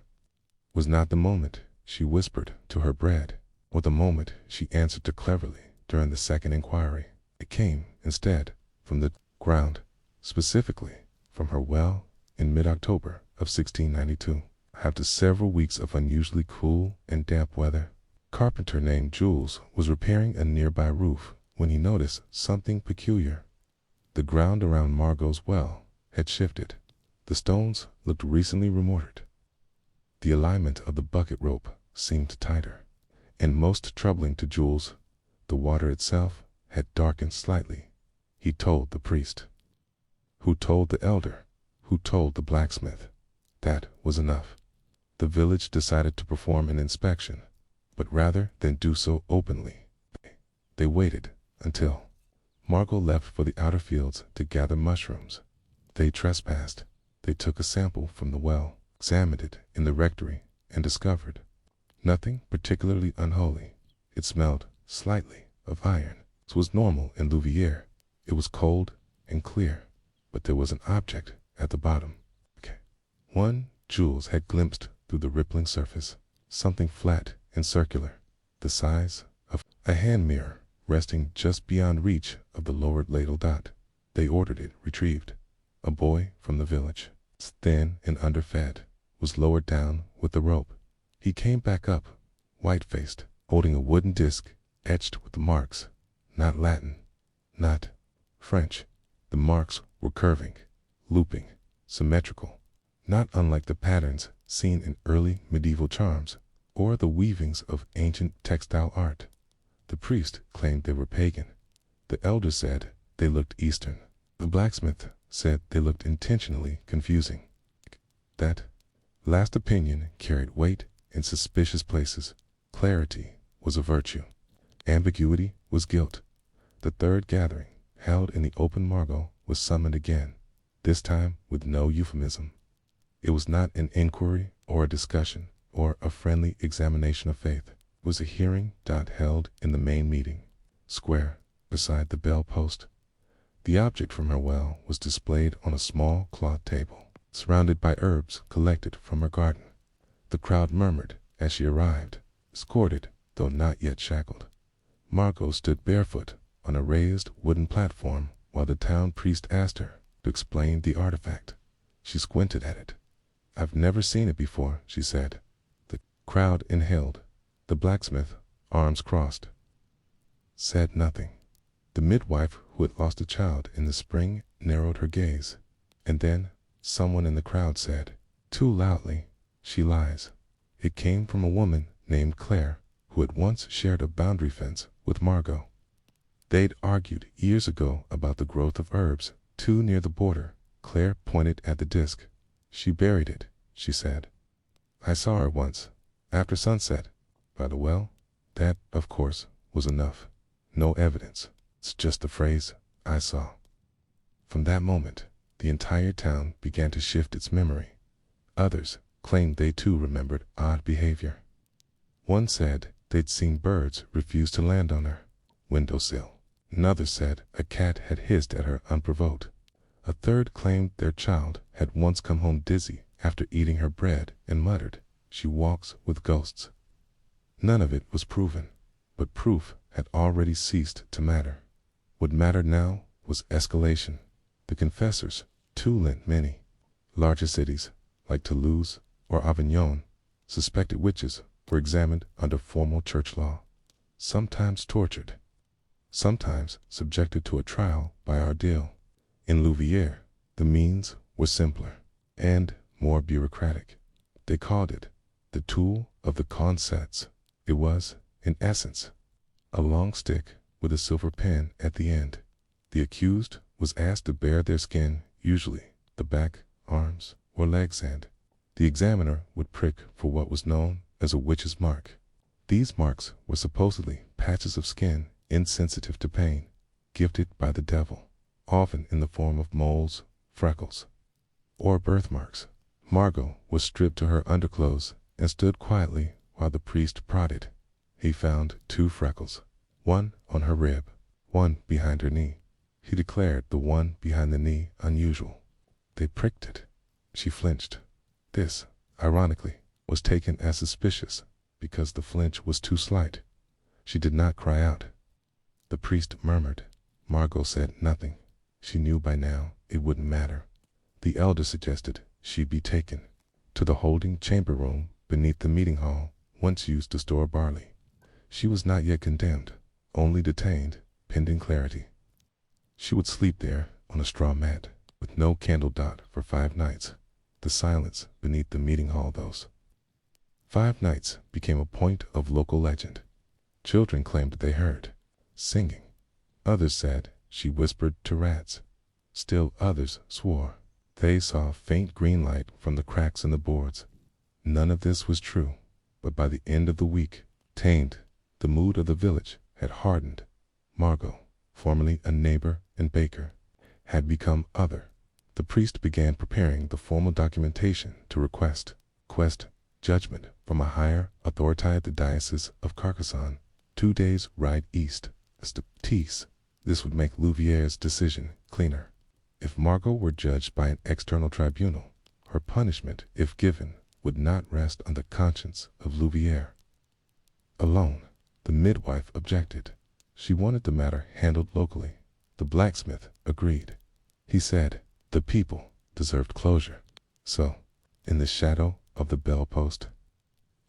Speaker 1: was not the moment she whispered to her bread, or the moment she answered to cleverly during the second inquiry. It came, instead, from the ground, specifically from her well in mid-October of 1692. After several weeks of unusually cool and damp weather, a carpenter named Jules was repairing a nearby roof when he noticed something peculiar. The ground around Margot's well had shifted. The stones looked recently remortared. The alignment of the bucket rope seemed tighter, and most troubling to Jules, the water itself had darkened slightly. He told the priest, who told the elder, who told the blacksmith. That was enough. The village decided to perform an inspection, but rather than do so openly, they waited until Margot left for the outer fields to gather mushrooms. They trespassed. They took a sample from the well, examined it in the rectory, and discovered nothing particularly unholy. It smelled slightly of iron. This was normal in Louviere. It was cold and clear, but there was an object at the bottom. One Jules had glimpsed through the rippling surface. something flat and circular, the size of a hand mirror, resting just beyond reach of the lowered ladle dot. They ordered it retrieved. A boy from the village, thin and underfed, was lowered down with the rope. He came back up, white-faced, holding a wooden disc etched with the marks, not Latin, not French. The marks were curving, looping, symmetrical, not unlike the patterns seen in early medieval charms or the weavings of ancient textile art. The priest claimed they were pagan. The elder said they looked Eastern. The blacksmith said they looked intentionally confusing. That last opinion carried weight in suspicious places. Clarity was a virtue. Ambiguity was guilt. The third gathering, held in the open Margot, was summoned again, this time with no euphemism. It was not an inquiry or a discussion or a friendly examination of faith. It was a hearing held in the main meeting square beside the bell post. The object from her well was displayed on a small cloth table, surrounded by herbs collected from her garden. The crowd murmured as she arrived, escorted, though not yet shackled. Margot stood barefoot on a raised wooden platform while the town priest asked her to explain the artifact. She squinted at it. "I've never seen it before," she said. The crowd inhaled. The blacksmith, arms crossed, said nothing. The midwife who had lost a child in the spring narrowed her gaze. And then someone in the crowd said, too loudly, "She lies." It came from a woman named Claire, who had once shared a boundary fence with Margot. They'd argued years ago about the growth of herbs too near the border. Claire pointed at the disc. "She buried it," she said. "I saw her once, after sunset, by the well." That, of course, was enough. No evidence. It's just the phrase, "I saw." From that moment, the entire town began to shift its memory. Others claimed they too remembered odd behavior. One said they'd seen birds refuse to land on her windowsill. Another said a cat had hissed at her unprovoked. A third claimed their child had once come home dizzy after eating her bread and muttered, "She walks with ghosts." None of it was proven, but proof had already ceased to matter. What mattered now was escalation. The confessors, too lent many. Larger cities, like Toulouse or Avignon, suspected witches were examined under formal church law, sometimes tortured, sometimes subjected to a trial by ordeal. In Louviers, the means were simpler and more bureaucratic. They called it the tool of the concets. It was, in essence, a long stick with a silver pen at the end. The accused was asked to bare their skin, usually the back, arms, or legs, and the examiner would prick for what was known as a witch's mark. These marks were supposedly patches of skin insensitive to pain, gifted by the devil, often in the form of moles, freckles, or birthmarks. Margot was stripped to her underclothes and stood quietly while the priest prodded. He found 2 freckles, one on her rib, one behind her knee. He declared the one behind the knee unusual. They pricked it. She flinched. This, ironically, was taken as suspicious because the flinch was too slight. She did not cry out. The priest murmured. Margot said nothing. She knew by now it wouldn't matter. The elder suggested she be taken to the holding chamber room beneath the meeting hall, once used to store barley. She was not yet condemned, only detained, pending clarity. She would sleep there on a straw mat, with no candle dot for 5 nights. The silence beneath the meeting hall, those 5 nights became a point of local legend. Children claimed they heard singing. Others said she whispered to rats. Still others swore they saw faint green light from the cracks in the boards. None of this was true, but by the end of the week, tamed, the mood of the village had hardened. Margot, formerly a neighbor and baker, had become other. The priest began preparing the formal documentation to request judgment from a higher authority at the diocese of Carcassonne, 2 days' ride east. This would make Louvieres's decision cleaner. If Margot were judged by an external tribunal, her punishment, if given, would not rest on the conscience of Louviere alone. The midwife objected. She wanted the matter handled locally. The blacksmith agreed. He said the people deserved closure. So, in the shadow of the bell post,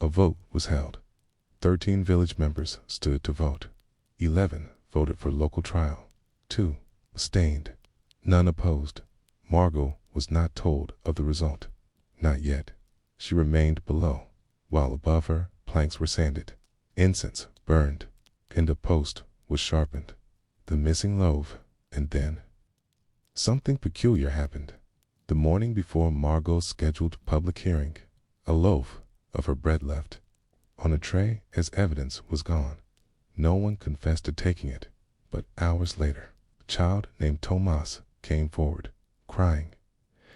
Speaker 1: a vote was held. 13 village members stood to vote. 11 voted for local trial. 2 abstained. None opposed. Margot was not told of the result. Not yet. She remained below, while above her planks were sanded. Incense burned, and a post was sharpened. The missing loaf, and then something peculiar happened. The morning before Margot's scheduled public hearing, a loaf of her bread left on a tray as evidence was gone. No one confessed to taking it, but hours later, a child named Thomas came forward, crying.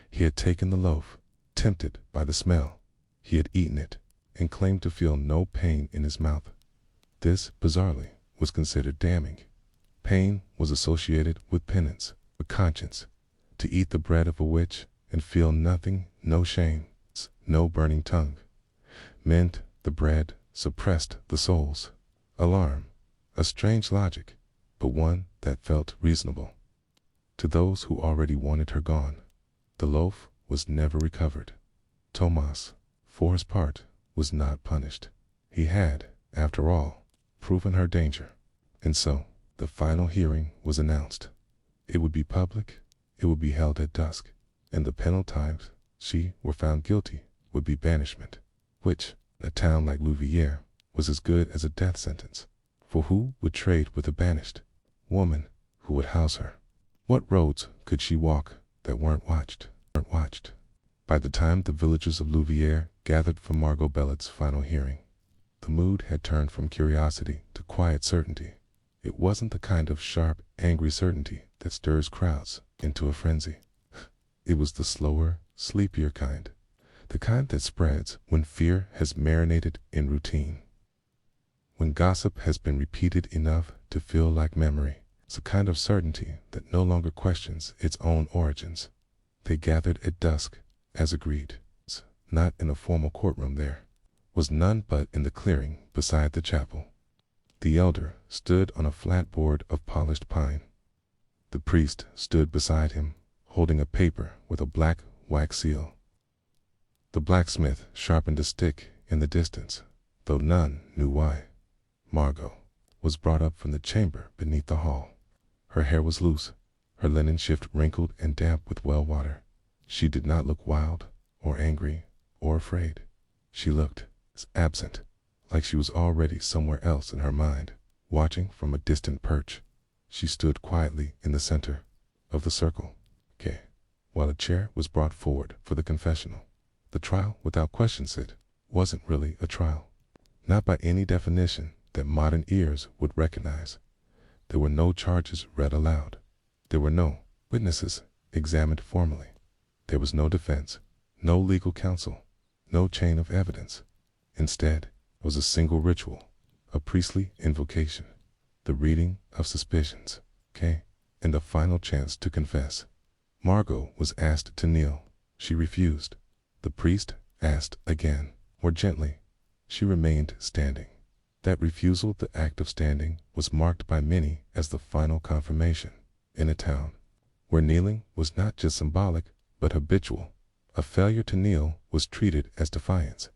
Speaker 1: He had taken the loaf, tempted by the smell. He had eaten it, and claimed to feel no pain in his mouth. This, bizarrely, was considered damning. Pain was associated with penance, a conscience. To eat the bread of a witch and feel nothing, no shame, no burning tongue, meant the bread suppressed the soul's alarm. A strange logic, but one that felt reasonable to those who already wanted her gone. The loaf was never recovered. Thomas, for his part, was not punished. He had, after all, proven her danger. And so, the final hearing was announced. It would be public, it would be held at dusk, and the penalty if she were found guilty would be banishment, which, in a town like Louviere, was as good as a death sentence. For who would trade with a banished woman who would house her? What roads could she walk that weren't watched? By the time the villagers of Louviere gathered for Margot Bellet's final hearing, the mood had turned from curiosity to quiet certainty. It wasn't the kind of sharp, angry certainty that stirs crowds into a frenzy. It was the slower, sleepier kind, the kind that spreads when fear has marinated in routine. When gossip has been repeated enough to feel like memory, it's a kind of certainty that no longer questions its own origins. They gathered at dusk, as agreed. Not in a formal courtroom there was none, but in the clearing beside the chapel. The elder stood on a flat board of polished pine. The priest stood beside him, holding a paper with a black wax seal. The blacksmith sharpened a stick in the distance, though none knew why. Margot was brought up from the chamber beneath the hall. Her hair was loose, her linen shift wrinkled and damp with well water. She did not look wild, or angry, or afraid. She looked absent, like she was already somewhere else in her mind, watching from a distant perch. She stood quietly in the center of the circle, while a chair was brought forward for the confessional. The trial, without question, said, wasn't really a trial. Not by any definition that modern ears would recognize. There were no charges read aloud. There were no witnesses examined formally. There was no defense, no legal counsel, no chain of evidence. Instead, it was a single ritual, a priestly invocation, the reading of suspicions, and a final chance to confess. Margot was asked to kneel. She refused. The priest asked again, more gently. She remained standing. That refusal, the act of standing, was marked by many as the final confirmation. In a town where kneeling was not just symbolic, but habitual, a failure to kneel was treated as defiance.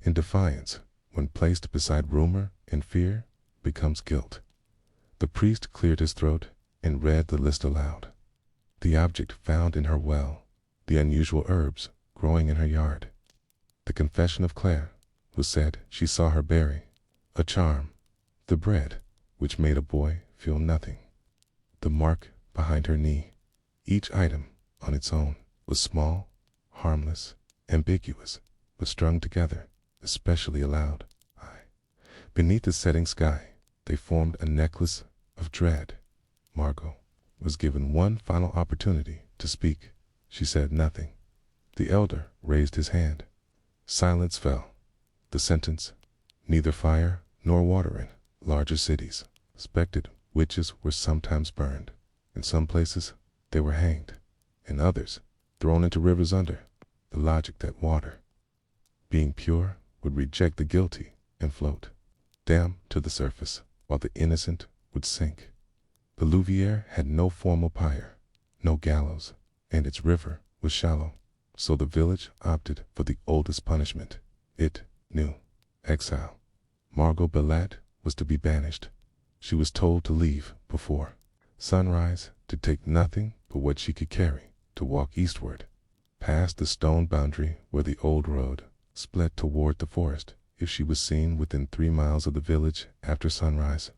Speaker 1: And defiance, when placed beside rumor and fear, becomes guilt. The priest cleared his throat and read the list aloud. The object found in her well, the unusual herbs growing in her yard, the confession of Claire, who said she saw her bury, a charm, the bread, which made a boy feel nothing, the mark behind her knee. Each item, on its own, was small, harmless, ambiguous, but strung together, especially aloud. Beneath the setting sky, they formed a necklace of dread. Margot was given one final opportunity to speak. She said nothing. The elder raised his hand. Silence fell. The sentence, neither fire nor water in larger cities. Suspected witches were sometimes burned. In some places, they were hanged. In others, thrown into rivers under the logic that water being pure, would reject the guilty and float, damned to the surface, while the innocent would sink. The Louvière had no formal pyre, no gallows, and its river was shallow, so the village opted for the oldest punishment it knew: exile. Margot Bellat was to be banished. She was told to leave before sunrise, to take nothing but what she could carry, to walk eastward, past the stone boundary where the old road split toward the forest. If she was seen within 3 miles of the village after sunrise,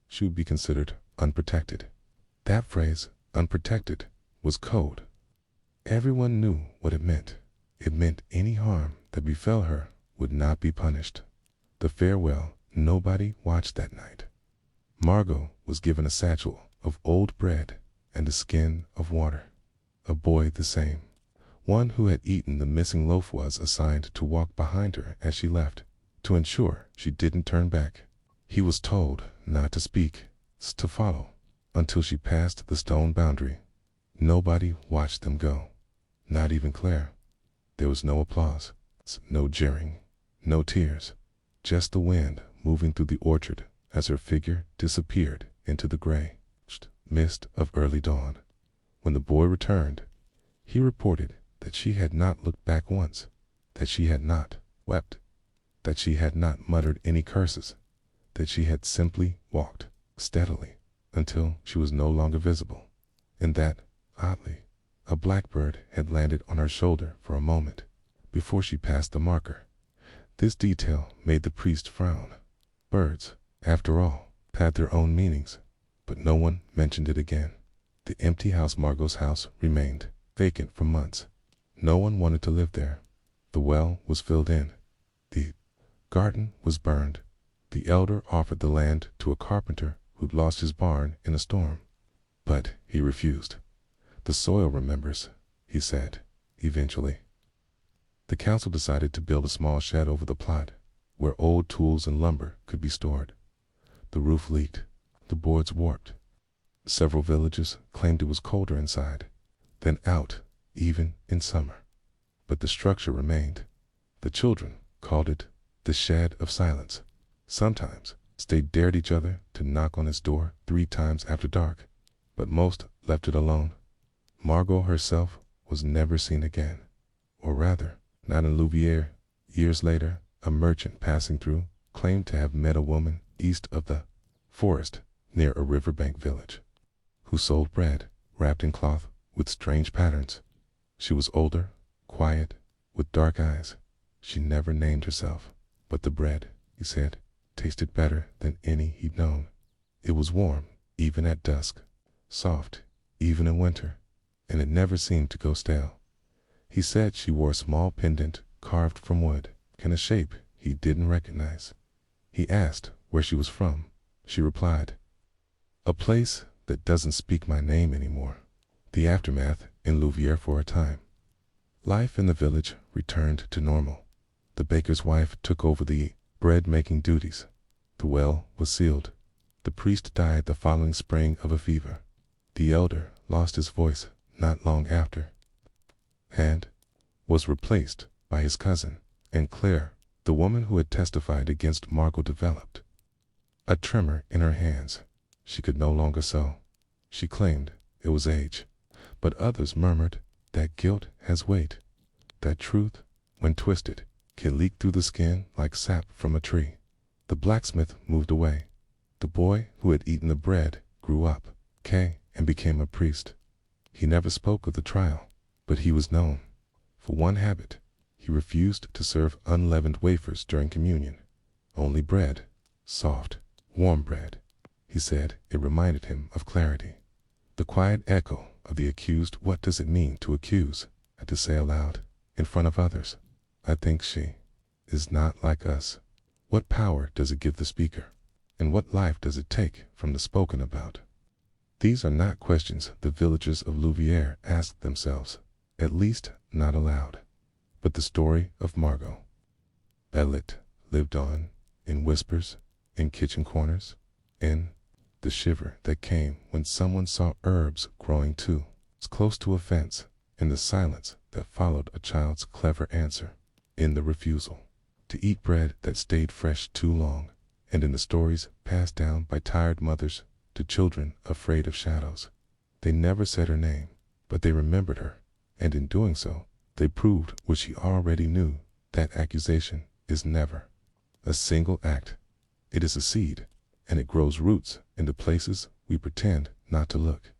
Speaker 1: she would be considered unprotected. That phrase, unprotected, was code. Everyone knew what it meant. It meant any harm that befell her would not be punished. The farewell nobody watched that night. Margot was given a satchel of old bread and a skin of water. A boy the same, one who had eaten the missing loaf, was assigned to walk behind her as she left, to ensure she didn't turn back. He was told not to speak, to follow, until she passed the stone boundary. Nobody watched them go, not even Claire. There was no applause, no jeering, no tears, just the wind moving through the orchard as her figure disappeared into the gray mist of early dawn. When the boy returned, he reported that she had not looked back once, that she had not wept, that she had not muttered any curses, that she had simply walked steadily until she was no longer visible, and that, oddly, a blackbird had landed on her shoulder for a moment before she passed the marker. This detail made the priest frown. Birds, after all, had their own meanings, but no one mentioned it again. The empty house, Margot's house, remained vacant for months. No one wanted to live there. The well was filled in. The garden was burned. The elder offered the land to a carpenter who'd lost his barn in a storm, but he refused. The soil remembers, he said, eventually. The council decided to build a small shed over the plot, where old tools and lumber could be stored. The roof leaked, the boards warped. Several villages claimed it was colder inside than out, even in summer. But the structure remained. The children called it the Shed of Silence. Sometimes they dared each other to knock on its door 3 times after dark, but most left it alone. Margot herself was never seen again, or rather, not in Louvière. Years later, a merchant passing through claimed to have met a woman east of the forest near a riverbank village, who sold bread wrapped in cloth with strange patterns. She was older, quiet, with dark eyes. She never named herself, but the bread, he said, tasted better than any he'd known. It was warm, even at dusk, soft, even in winter, and it never seemed to go stale. He said she wore a small pendant carved from wood, in a shape he didn't recognize. He asked where she was from. She replied, "A place that doesn't speak my name anymore." The aftermath in Louvière for a time. Life in the village returned to normal. The baker's wife took over the bread-making duties. The well was sealed. The priest died the following spring of a fever. The elder lost his voice not long after, and was replaced by his cousin. And Claire, the woman who had testified against Margot, developed a tremor in her hands. She could no longer sew. She claimed it was age, but others murmured that guilt has weight, that truth, when twisted, can leak through the skin like sap from a tree. The blacksmith moved away. The boy who had eaten the bread grew up, and became a priest. He never spoke of the trial, but he was known for one habit. He refused to serve unleavened wafers during communion. Only bread, soft, warm bread. He said it reminded him of clarity. The quiet echo of the accused. What does it mean to accuse? Had to say aloud, in front of others. I think she is not like us. What power does it give the speaker? And what life does it take from the spoken about? These are not questions the villagers of Louvière asked themselves, at least not aloud. But the story of Margot Bellat lived on, in whispers, in kitchen corners, in the shiver that came when someone saw herbs growing too close to a fence, in the silence that followed a child's clever answer. in the refusal to eat bread that stayed fresh too long, and in the stories passed down by tired mothers to children afraid of shadows. They never said her name, but they remembered her, and in doing so, they proved what she already knew, that accusation is never a single act. It is a seed, and it grows roots into places we pretend not to look.